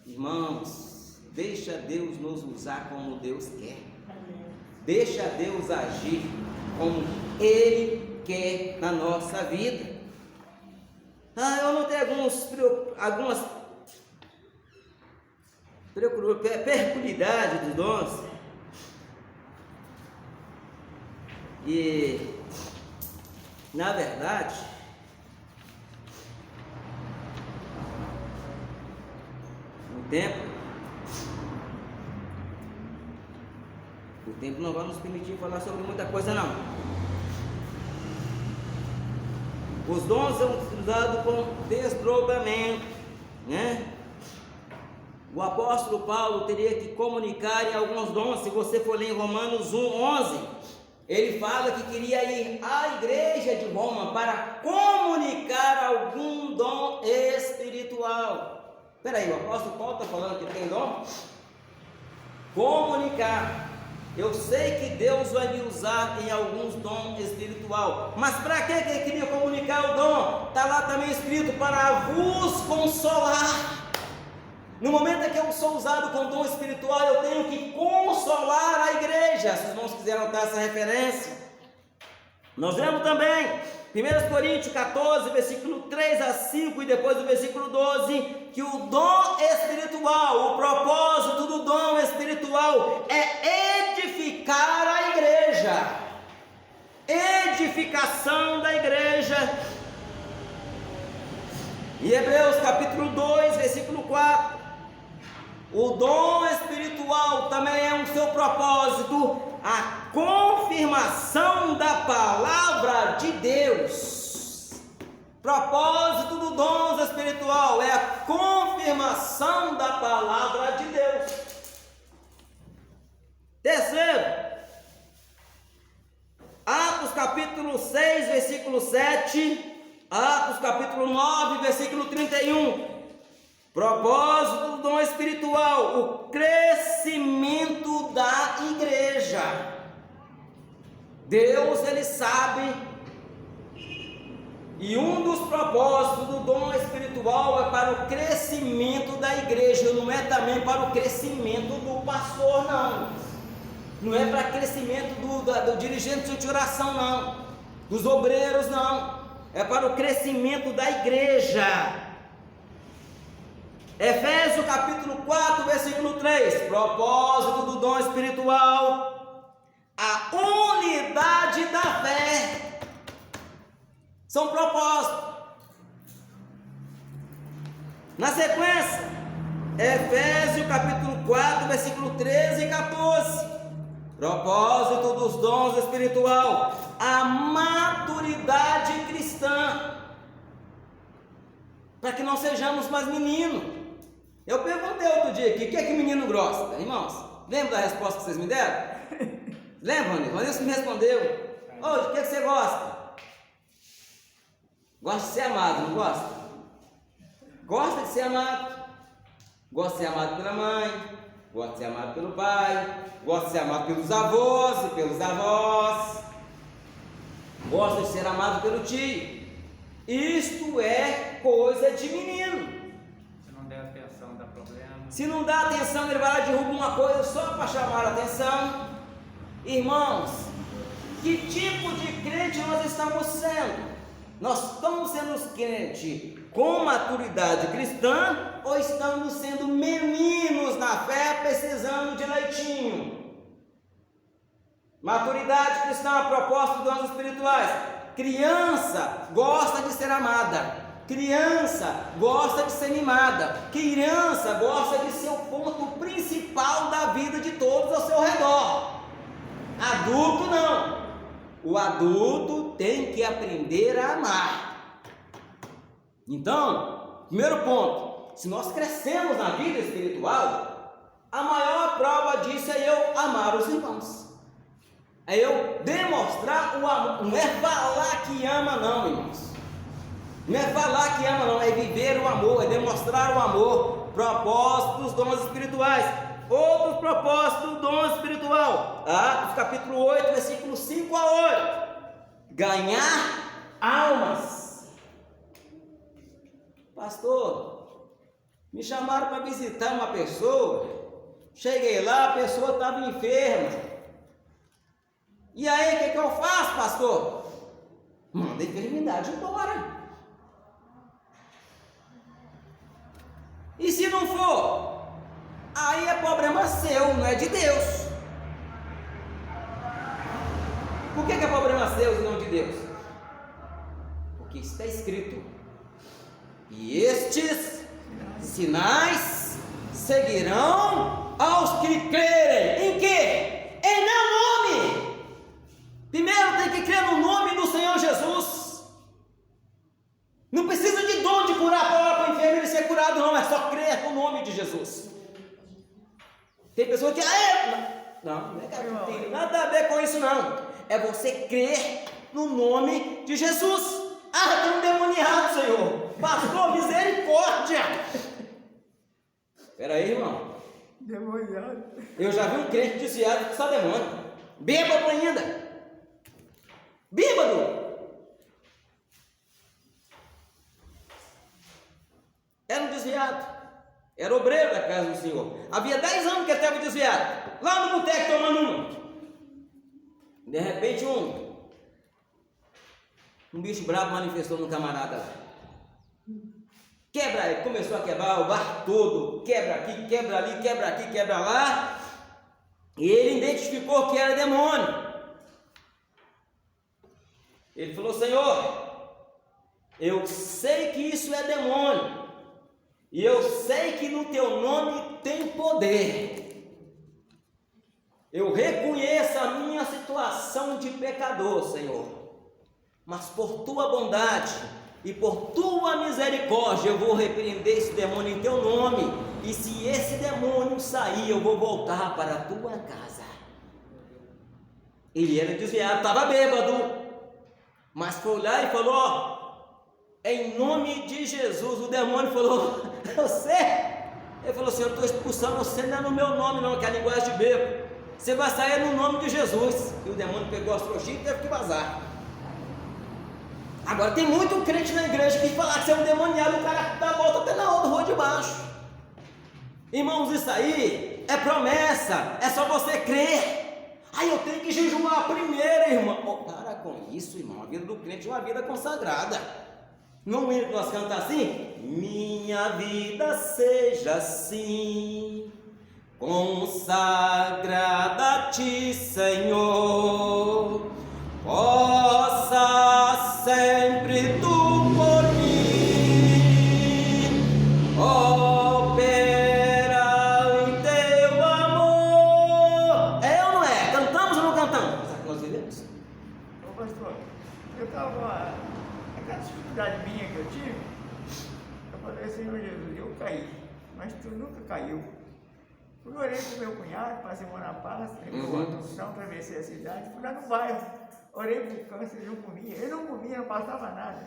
Irmãos, deixa Deus nos usar como Deus quer. Deixa Deus agir como Ele quer na nossa vida. Eu notei algumas peculiaridades dos dons. E, na verdade, o tempo não vai nos permitir falar sobre muita coisa, não. Os dons são usados com desdobramento, né? O apóstolo Paulo teria que comunicar em alguns dons. Se você for ler em Romanos 1:11, ele fala que queria ir à igreja de Roma para comunicar algum dom espiritual. Espera aí, o apóstolo Paulo está falando que tem dom? Comunicar. Eu sei que Deus vai me usar em alguns dons espiritual, mas para que ele queria comunicar o dom? Está lá também escrito: para vos consolar. No momento em que eu sou usado com dom espiritual, eu tenho que consolar a igreja. Se os irmãos quiserem notar essa referência, nós vemos também 1 Coríntios 14, versículo 3 a 5 e depois o versículo 12, que o dom espiritual, o propósito do dom espiritual é edificar a igreja. Edificação da igreja. Em Hebreus capítulo 2, versículo 4, o dom espiritual também é um seu propósito, a confirmação da palavra de Deus. Propósito do dom espiritual é a confirmação da palavra de Deus. Terceiro, Atos capítulo 6, versículo 7, Atos capítulo 9, versículo 31. Propósito do dom espiritual, o crescimento da igreja. Deus, Ele sabe, e um dos propósitos do dom espiritual é para o crescimento da igreja, não é também para o crescimento do pastor, não. Não é para crescimento do dirigente de oração, não. Dos obreiros, não. É para o crescimento da igreja. Efésios capítulo 4, versículo 3, propósito do dom espiritual, a unidade da fé. São propósitos. Na sequência, Efésios capítulo 4, versículo 13 e 14, propósito dos dons espiritual, a maturidade cristã, para que não sejamos mais meninos. Eu perguntei outro dia aqui, o que é que menino gosta, irmãos? Lembra da resposta que vocês me deram? Lembra, Vanessa? Vanessa me respondeu. Ô, de que você gosta? Gosta de ser amado, não gosta? Gosta de ser amado. Gosta de ser amado pela mãe, gosta de ser amado pelo pai, gosta de ser amado pelos avós e pelos avós, gosta de ser amado pelo tio. Isto é coisa de menino. Se não dá atenção, ele vai lá e derruba uma coisa só para chamar a atenção. Irmãos, que tipo de crente nós estamos sendo? Nós estamos sendo crente com maturidade cristã ou estamos sendo meninos na fé precisando de leitinho? Maturidade cristã, a proposta dos dons espirituais. Criança gosta de ser amada. Criança gosta de ser mimada. Criança gosta de ser o ponto principal da vida de todos ao seu redor. Adulto não. O adulto tem que aprender a amar. Então, primeiro ponto, se nós crescemos na vida espiritual, a maior prova disso é eu amar os irmãos. É eu demonstrar o amor. Não é falar que ama não, irmãos. Não é falar que ama não, é viver o amor, é demonstrar o amor. Propósito dos dons espirituais. Outro propósito do dom espiritual, Atos capítulo 8, versículo 5 a 8, ganhar almas. Pastor, me chamaram para visitar uma pessoa, cheguei lá, a pessoa estava enferma, e aí o que eu faço, pastor? Manda a enfermidade embora. E se não for? Aí é problema seu, não é de Deus. Por que é problema seu e não de Deus? Porque está escrito: e estes sinais seguirão aos que crerem. Em quê? Em meu nome. Primeiro tem que crer no nome do Senhor Jesus. Não precisa de dom de curar a palavra para o enfermo ele ser curado, não. É só crer no nome de Jesus. Tem pessoa que não tem nada a ver com isso não. É você crer no nome de Jesus. Ah, tem um demoniado, Senhor. Pastor, misericórdia. Espera aí, irmão. Demoniado. Eu já vi um crente desviado que só demônio. Bêbado ainda. Bêbado. Era um desviado. Era obreiro da casa do Senhor. Havia 10 anos que ele estava desviado. Lá no boteco tomando um. De repente Um bicho bravo manifestou no camarada lá. Quebra, ele começou a quebrar o bar todo, quebra aqui, quebra ali, quebra aqui, quebra lá. E ele identificou que era demônio. Ele falou: Senhor, eu sei que isso é demônio, e eu sei que no teu nome tem poder. Eu reconheço a minha situação de pecador, Senhor, mas por tua bondade e por tua misericórdia eu vou repreender esse demônio em teu nome, e se esse demônio sair, eu vou voltar para a tua casa. Ele era desviado, estava bêbado, mas foi lá e falou: ó, em nome de Jesus. O demônio falou: você? Ele falou assim: eu estou expulsando você, não é no meu nome não, que é a linguagem de bêbado. Você vai sair no nome de Jesus. E o demônio pegou as trouxinhas e teve que vazar. Agora tem muito crente na igreja que fala que você é um demoniado, o cara dá a volta até na rua de baixo. Irmãos, isso aí é promessa, é só você crer. Aí eu tenho que jejuar primeiro, irmão. Oh, para com isso, irmão. A vida do crente é uma vida consagrada. Não é que nós cantamos assim? Minha vida seja assim, consagrada a ti, Senhor. Possa sempre tu por mim operar em teu amor. É ou não é? Cantamos ou não cantamos? Sabe que nós vivemos? Ô pastor, eu estava. Aquela dificuldade minha que eu tive, eu falei: Senhor Jesus, eu caí, mas tu nunca caiu. Eu orei com meu cunhado, passei semana paz, levou uma construção, atravessei a cidade, fui lá no bairro. Orei por câncer, ele não comia, não passava nada.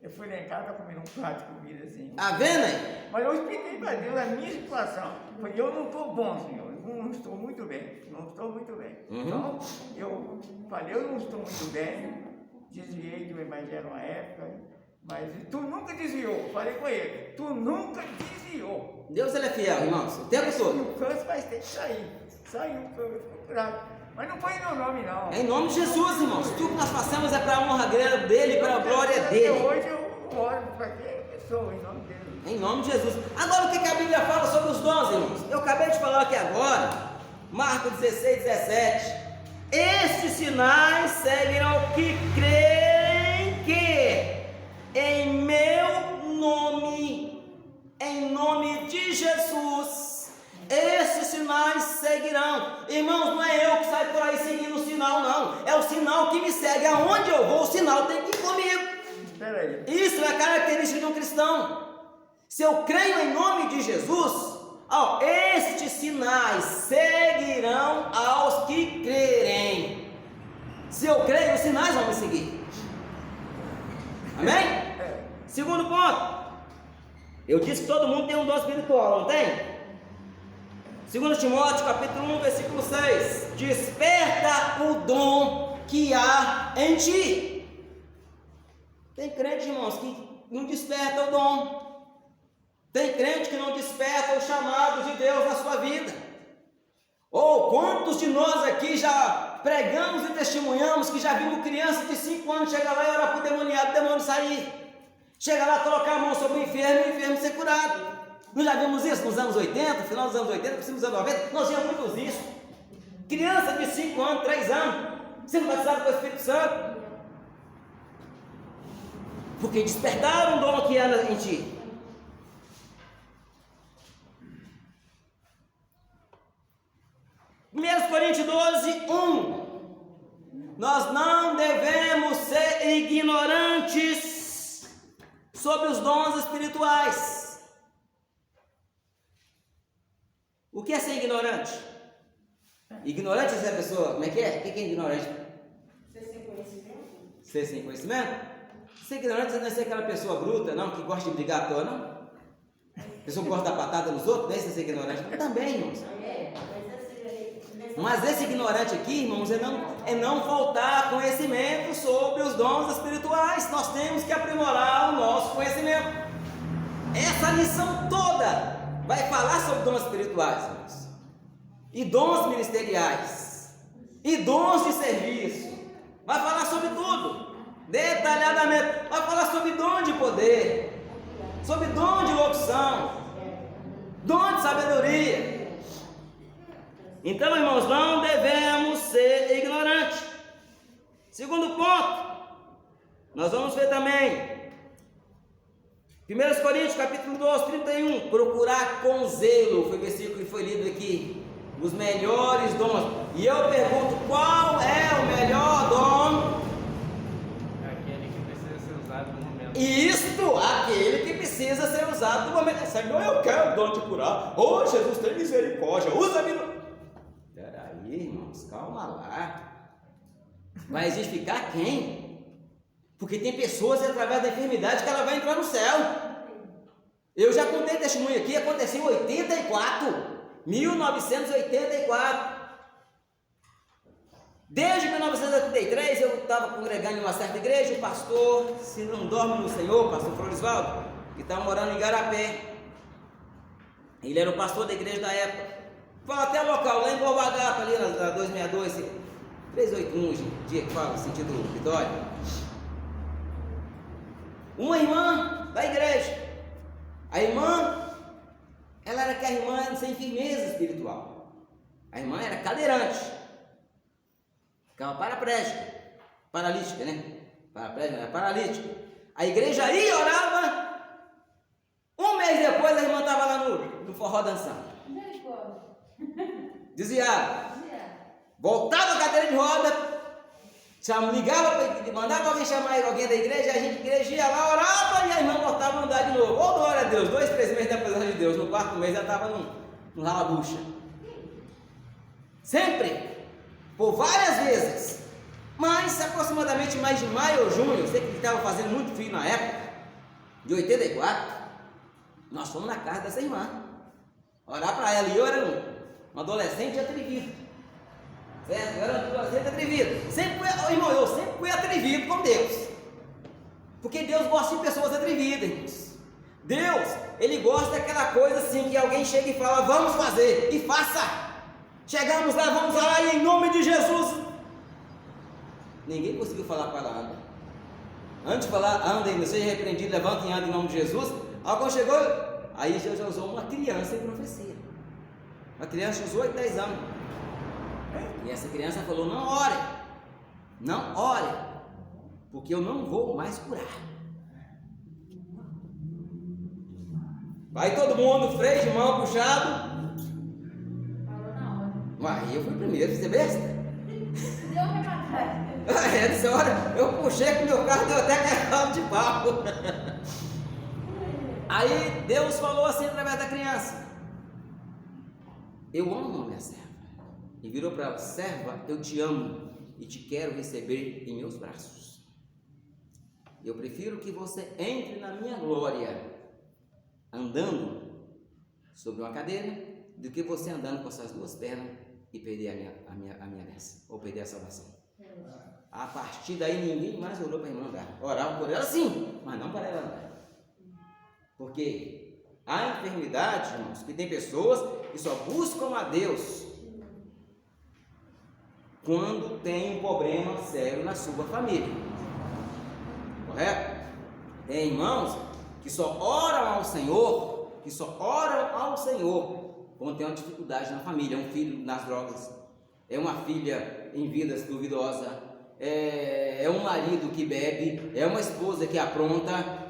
Eu fui lá em casa comendo um prato de comida assim. Tá vendo aí? Mas eu expliquei para Deus a minha situação. Eu falei: eu não estou bom, Senhor, eu não estou muito bem, não estou muito bem. Então, eu falei: eu não estou muito bem, desviei do evangelho uma época, mas tu nunca desviou. Falei com ele: tu nunca desviou. Deus, ele é fiel, irmãos, o tempo E todo. o câncer vai ter que sair. Saiu, eu fico curado. Mas não põe meu nome, não. É em nome de Jesus, irmãos. Tudo que nós façamos é para a honra dele, para a glória Até dele. hoje eu oro para aquela pessoa, em nome dele. Em nome de Jesus. Agora, o que a Bíblia fala sobre os dons, irmãos? Eu acabei de falar aqui agora, Marcos 16, 17. Estes sinais seguirão que creem que em meu nome, em nome de Jesus, esses sinais seguirão. Irmãos, não é eu que saio por aí seguindo o sinal, não. É o sinal que me segue. Aonde eu vou, o sinal tem que ir comigo. Espera aí. Isso é a característica de um cristão. Se eu creio em nome de Jesus, estes sinais seguirão aos que crerem. Se eu creio, os sinais vão me seguir. Amém? Segundo ponto. Eu disse que todo mundo tem um dom espiritual, não tem? 2 Timóteo capítulo 1, versículo 6. Desperta o dom que há em ti. Tem crente, irmãos, que não desperta o dom. Tem crente que não desperta o chamado de Deus na sua vida. Ou quantos de nós aqui já pregamos e testemunhamos que já vimos criança de 5 anos chegar lá e orar para o demoniado, o demônio sair. Chega lá, colocar a mão sobre o enfermo ser curado. Nós já vimos isso nos anos 80, final dos anos 80, nos anos 90, nós vimos muitos isso. Criança de 5 anos, 3 anos, sendo batizado com o Espírito Santo. Porque despertaram o dom que há em ti. Coríntios 12, 1. Nós não devemos ser ignorantes sobre os dons espirituais. O que é ser ignorante? Ignorante é essa pessoa, como é que é? O que é ignorante? Ser sem conhecimento? Ser sem conhecimento? Ser ignorante não é ser aquela pessoa bruta, não, que gosta de brigar à toa, não? Pessoa que gosta da patada nos outros, não é ser ignorante. Também, irmãos. Mas esse ignorante aqui, irmãos, é não faltar conhecimento sobre os dons espirituais. Nós temos que aprimorar o nosso conhecimento. Essa lição toda vai falar sobre dons espirituais, irmãos, e dons ministeriais, e dons de serviço. Vai falar sobre tudo. Detalhadamente. Vai falar sobre dom de poder, sobre dom de locução, dom de sabedoria. Então, irmãos, não devemos ser ignorantes. Segundo ponto, nós vamos ver também 1 Coríntios capítulo 12, 31, procurar com zelo, foi o versículo que foi lido aqui, os melhores dons. E eu pergunto, qual é o melhor dom? Aquele que precisa ser usado no momento. Isto, aquele que precisa ser usado no momento. Senhor, eu quero o dom de curar. Oh, Jesus, tem misericórdia, usa-me. Peraí, irmãos, calma lá. Vai edificar quem? Porque tem pessoas através da enfermidade que ela vai entrar no céu. Eu já contei testemunho aqui, aconteceu em 1984. Desde 1983 eu estava congregando em uma certa igreja, o pastor, se não dorme no Senhor, o pastor Florisvaldo, que estava morando em Garapé. Ele era o pastor da igreja da época. Foi até o local, lá em Borba-Gata, ali na 262, 381, dia que fala, sentido Vitória. Uma irmã da igreja, a irmã, ela era aquela irmã sem firmeza espiritual. A irmã era cadeirante, ficava paralítica, né? Paralítica. A igreja ia, orava. Um mês depois a irmã estava lá no forró dançando. Desviada. Voltava a cadeira de roda. Ligava, mandava alguém chamar alguém da igreja, a gente ia lá, orava e a irmã voltava a andar de novo. Oh, glória a Deus, 2, 3 meses da presença de Deus, no quarto mês já estava no ralabucha. Sempre, por várias vezes, mas aproximadamente mais de maio ou junho, eu sei que estava fazendo muito frio na época, de 84, nós fomos na casa dessa irmã, orar para ela, e eu era um adolescente atrevido. Certo? Eu era um adolescente atrevido. Eu sempre fui atrevido com Deus. Porque Deus gosta de pessoas atrevidas, irmãos. Deus, Ele gosta daquela coisa assim, que alguém chega e fala, vamos fazer, e faça. Chegamos lá, vamos lá, e em nome de Jesus. Ninguém conseguiu falar para ela, anda. Antes de falar, andem, não seja repreendido, levantem e andem em nome de Jesus. Alguém chegou, aí Jesus usou uma criança em profecia. Uma criança de 8, 10 anos. E essa criança falou, não ore, porque eu não vou mais curar. Vai todo mundo, freio de mão puxado. Mas eu fui primeiro, você besta? Deu arrebatado. Essa hora eu puxei com o meu carro, deu até carro de pau. Aí Deus falou assim através da criança, eu amo a minha serva. E virou para ela, serva, eu te amo e te quero receber em meus braços. Eu prefiro que você entre na minha glória andando sobre uma cadeira do que você andando com essas duas pernas e perder a minha bênção, ou perder a salvação. A partir daí ninguém mais orou para a irmã andar. Orava por ela sim, mas não para ela andar. Porque há enfermidade, irmãos, que tem pessoas que só buscam a Deus quando tem um problema sério na sua família. Correto? Tem irmãos que só oram ao Senhor, quando tem uma dificuldade na família, é um filho nas drogas, é uma filha em vidas duvidosas, é um marido que bebe, é uma esposa que apronta.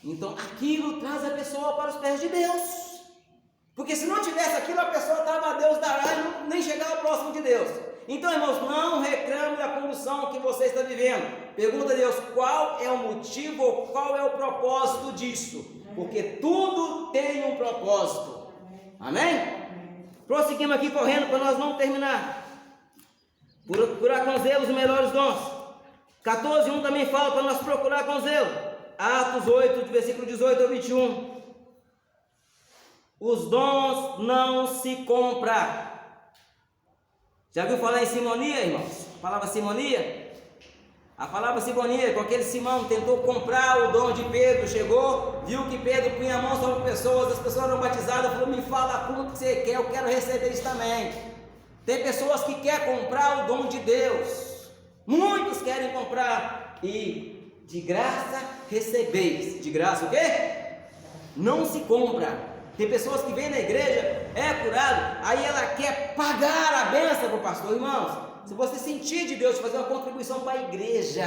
Então aquilo traz a pessoa para os pés de Deus, porque se não tivesse aquilo, a pessoa estava a Deus dará e nem chegava próximo de Deus. Então, irmãos, não reclame da condição que você está vivendo. Pergunta a Deus qual é o motivo, qual é o propósito disso, porque tudo tem um propósito. Amém? Prosseguimos aqui correndo para nós não terminar. Procurar com zelo os melhores dons. 14:1 também fala para nós procurar com zelo. Atos 8, de versículo 18 ao 21. Os dons não se compram. Já viu falar em simonia, irmãos? A palavra simonia? A palavra simonia, com aquele Simão tentou comprar o dom de Pedro, chegou, viu que Pedro punha a mão sobre pessoas, as pessoas eram batizadas, falou, me fala como que você quer, eu quero receber isso também. Tem pessoas que querem comprar o dom de Deus, muitos querem comprar, e de graça recebeis. De graça o quê? Não se compra. Tem pessoas que vêm na igreja, é curado, aí ela quer pagar a bênção para o pastor. Irmãos, se você sentir de Deus fazer uma contribuição para a igreja,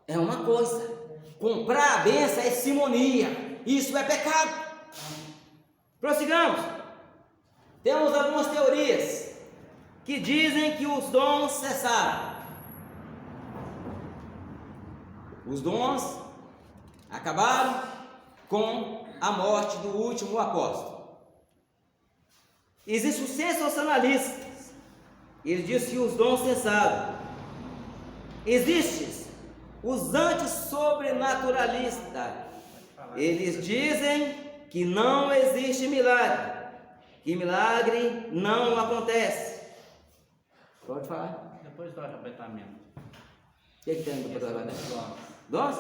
é uma coisa. Comprar a bênção é simonia. Isso é pecado. Prossigamos. Temos algumas teorias que dizem que os dons cessaram. Os dons acabaram com a morte do último apóstolo. Existe o sensacionalista. Ele diz que os dons cessaram. Existem os antissobrenaturalistas. Eles dizem que não existe milagre, que milagre não acontece. Pode falar. Depois do arrebatamento. O que tem depois do arrebatamento? Dons?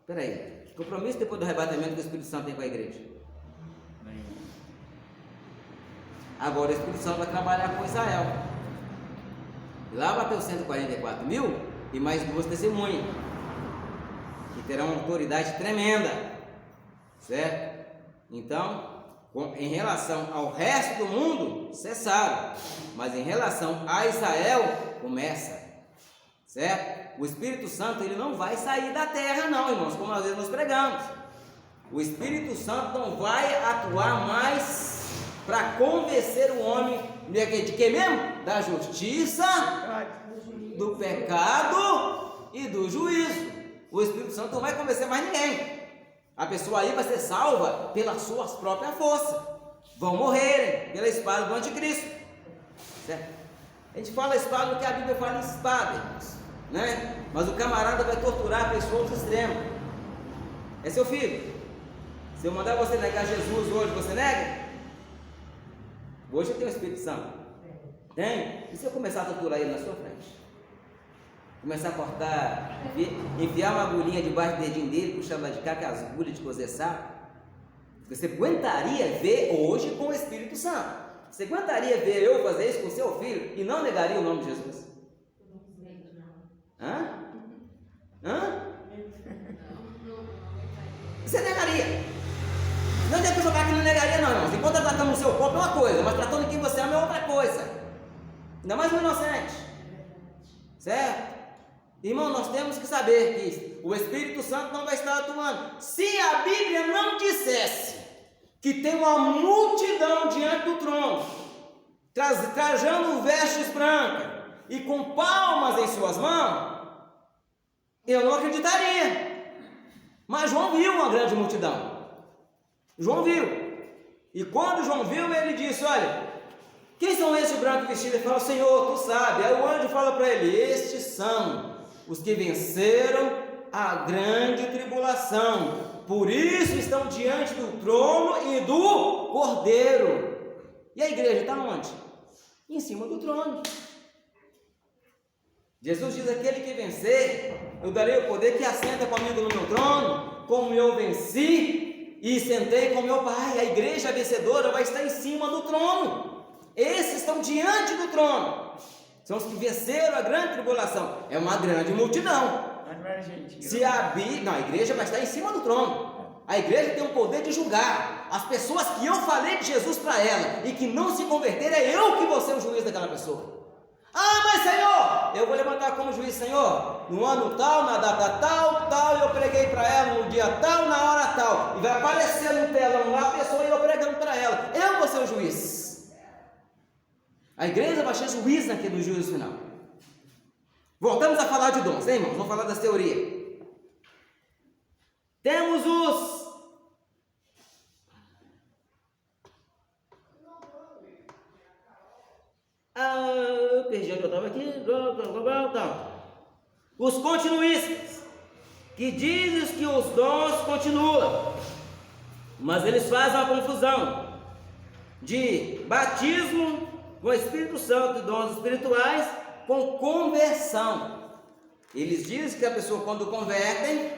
Espera aí. Que compromisso depois do arrebatamento que o Espírito Santo tem com a igreja? Nenhum. Agora o Espírito Santo vai trabalhar com Israel. Lá bateu 144 mil e mais 2 testemunhas, que terão uma autoridade tremenda, certo? Então, em relação ao resto do mundo, cessaram, mas em relação a Israel, começa, certo? O Espírito Santo, ele não vai sair da terra não, irmãos, como às vezes nós pregamos. O Espírito Santo não vai atuar mais para convencer o homem de que mesmo? Da justiça, do pecado e do juízo. O Espírito Santo não vai convencer mais ninguém. A pessoa aí vai ser salva pelas suas próprias forças. Vão morrerem pela espada do anticristo, certo? A gente fala espada porque a Bíblia fala espada, irmãos, né? Mas o camarada vai torturar a pessoa ao extremo. É seu filho. Se eu mandar você negar Jesus hoje, você nega? Hoje tem o Espírito Santo. Tem? E se eu começar a torturar ele na sua frente? Começar a cortar, enfiar uma agulhinha debaixo do dedinho dele, puxar lá de cá, que é as agulhas de cozer sapo? Você aguentaria ver hoje com o Espírito Santo? Você aguentaria ver eu fazer isso com seu filho e não negaria o nome de Jesus? Hã? Hã? Você negaria? Não tem que jogar que não negaria não, irmãos. Enquanto está tratando o seu corpo é uma coisa, mas tratando quem você ama é outra coisa. Ainda mais um inocente. Certo? Irmão, nós temos que saber que o Espírito Santo não vai estar atuando. Se a Bíblia não dissesse que tem uma multidão diante do trono, trajando vestes brancas e com palmas em suas mãos, eu não acreditaria. Mas João viu uma grande multidão. João viu. E quando João viu, ele disse: olha, quem são esses brancos vestidos? Ele fala: Senhor, tu sabe. Aí o anjo fala para ele: estes são os que venceram a grande tribulação, por isso estão diante do trono e do Cordeiro. E a igreja está onde? Em cima do trono. Jesus diz: aquele que vencer, eu darei o poder que assenta comigo no meu trono, como eu venci e sentei com meu Pai. A igreja vencedora vai estar em cima do trono. Esses estão diante do trono. São os que venceram a grande tribulação. É uma grande multidão. Se a igreja vai estar em cima do trono. A igreja tem o poder de julgar as pessoas que eu falei de Jesus para ela e que não se converteram. É eu que vou ser o juiz daquela pessoa. Ah, mas Senhor, eu vou levantar como juiz, Senhor, no ano tal, na data tal, eu preguei para ela no dia tal, na hora tal, e vai aparecer no telão lá a pessoa e eu pregando para ela. Eu vou ser o juiz. A igreja vai ser juiz naquele juízo final. Voltamos a falar de dons, hein, irmãos? Vamos falar das teorias. Temos os eu perdi onde eu estava aqui. Os continuistas, que dizem que os dons continuam, mas eles fazem uma confusão de batismo com o Espírito Santo e dons espirituais com conversão. Eles dizem que a pessoa, quando convertem,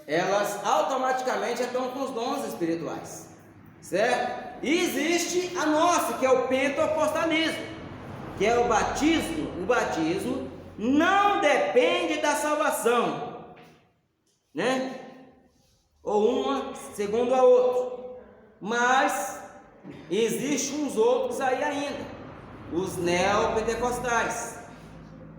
elas automaticamente estão com os dons espirituais, certo? E existe a nossa, que é o pentecostalismo, que é o batismo. O batismo não depende da salvação, né? Ou uma segundo a outra. Mas existem uns outros aí ainda, os neopentecostais,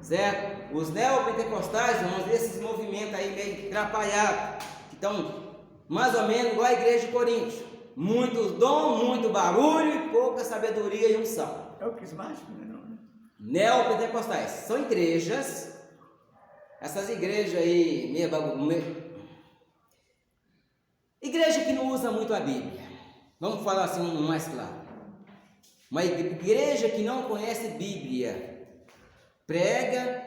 certo? Os neopentecostais, irmãos, esses movimentos aí meio atrapalhados, que estão mais ou menos igual a igreja de Corinto, muito dom, muito barulho e pouca sabedoria e unção. É o crismático, não? Neopentecostais são igrejas, essas igrejas aí igreja que não usa muito a Bíblia, vamos falar assim mais claro, uma igreja que não conhece Bíblia, prega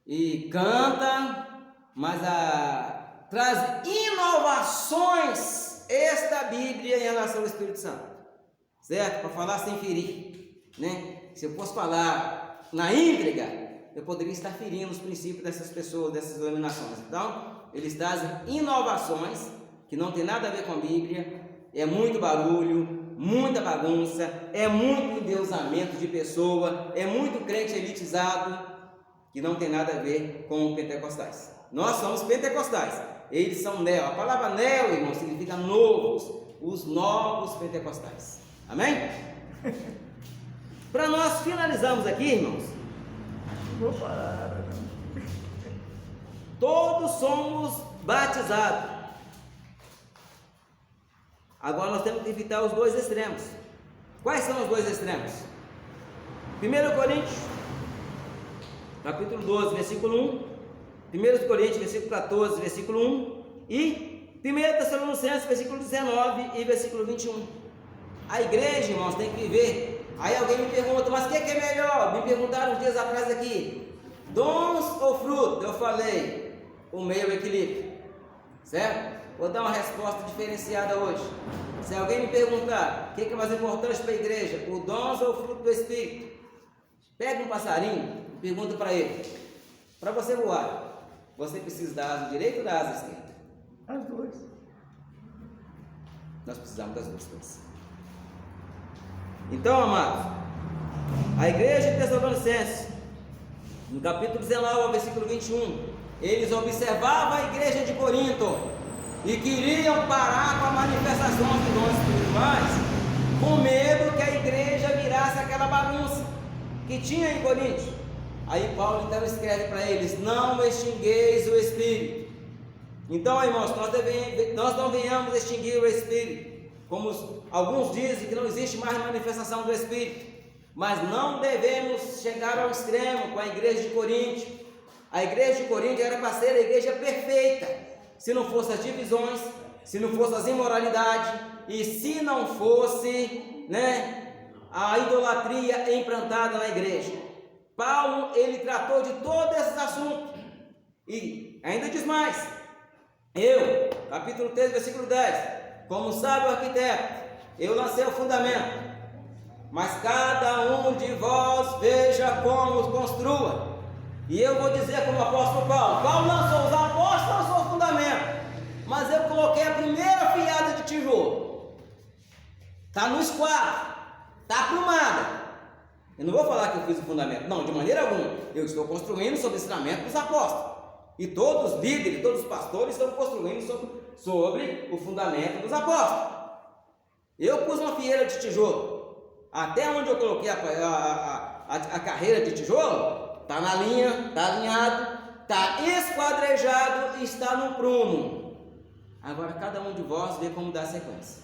e canta, mas traz inovações esta Bíblia em relação ao Espírito Santo, certo? Para falar sem ferir, né? Se eu fosse falar na íntegra, eu poderia estar ferindo os princípios dessas pessoas, dessas denominações. Então, eles trazem inovações que não tem nada a ver com a Bíblia, é muito barulho, muita bagunça, é muito endeusamento de pessoa, é muito crente elitizado, que não tem nada a ver com os pentecostais. Nós somos pentecostais, eles são neo. A palavra neo, irmão, significa novos, os novos pentecostais. Amém? Para nós finalizarmos aqui, irmãos, Não vou parar, não. todos somos batizados. Agora nós temos que evitar os dois extremos. Quais são os dois extremos? 1 Coríntios, capítulo 12, versículo 1. 1 Coríntios, versículo 14, versículo 1. E 1 Tessalonicenses, versículo 19 e versículo 21. A igreja, irmãos, tem que viver. Aí alguém me pergunta, mas o que é melhor? Me perguntaram uns dias atrás aqui, dons ou fruto? Eu falei, o meio equilíbrio, certo? Vou dar uma resposta diferenciada hoje. Se alguém me perguntar o que é mais importante para a igreja, o dons ou o fruto do Espírito, pega um passarinho e pergunta para ele, para você voar, você precisa da asa direita ou da asa esquerda? As duas. Nós precisamos das duas coisas. Então, amados, a igreja de Tessalonicenses, no capítulo 19, versículo 21, eles observavam a igreja de Corinto e queriam parar com a manifestação dos dons espirituais, com medo que a igreja virasse aquela bagunça que tinha em Corinto. Aí Paulo então escreve para eles, não extingueis o Espírito. Então, irmãos, nós não venhamos extinguir o Espírito, como alguns dizem que não existe mais manifestação do Espírito, mas não devemos chegar ao extremo com a igreja de Corinto. A igreja de Corinto era para ser a igreja perfeita, se não fosse as divisões, se não fosse as imoralidades e se não fosse, a idolatria implantada na igreja. Paulo, ele tratou de todos esses assuntos e ainda diz mais. Eu, capítulo 3, versículo 10, como sábio arquiteto, eu lancei o fundamento, mas cada um de vós veja como construa. E eu vou dizer como o apóstolo Paulo, Paulo lançou, os apóstolos lançou o fundamento, mas eu coloquei a primeira fiada de tijolo, está no esquadro, está aprumada. Eu não vou falar que eu fiz o fundamento, não, de maneira alguma. Eu estou construindo sobre o ensinamento dos apóstolos, e todos os líderes, todos os pastores estão construindo sobre o fundamento dos apóstolos. Eu pus uma fileira de tijolo, até onde eu coloquei a carreira de tijolo, está na linha, está alinhado, está esquadrejado e está no prumo. Agora cada um de vós vê como dar sequência.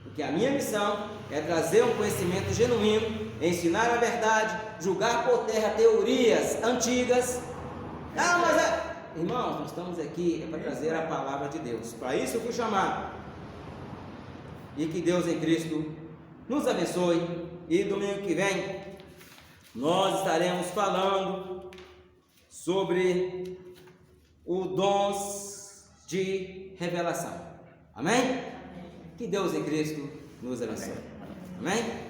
Porque a minha missão é trazer um conhecimento genuíno, ensinar a verdade, julgar por terra teorias antigas. Irmãos, nós estamos aqui para trazer a palavra de Deus. Para isso eu fui chamado. E que Deus em Cristo nos abençoe. E domingo que vem nós estaremos falando sobre os dons de revelação. Amém? Que Deus em Cristo nos abençoe. Amém?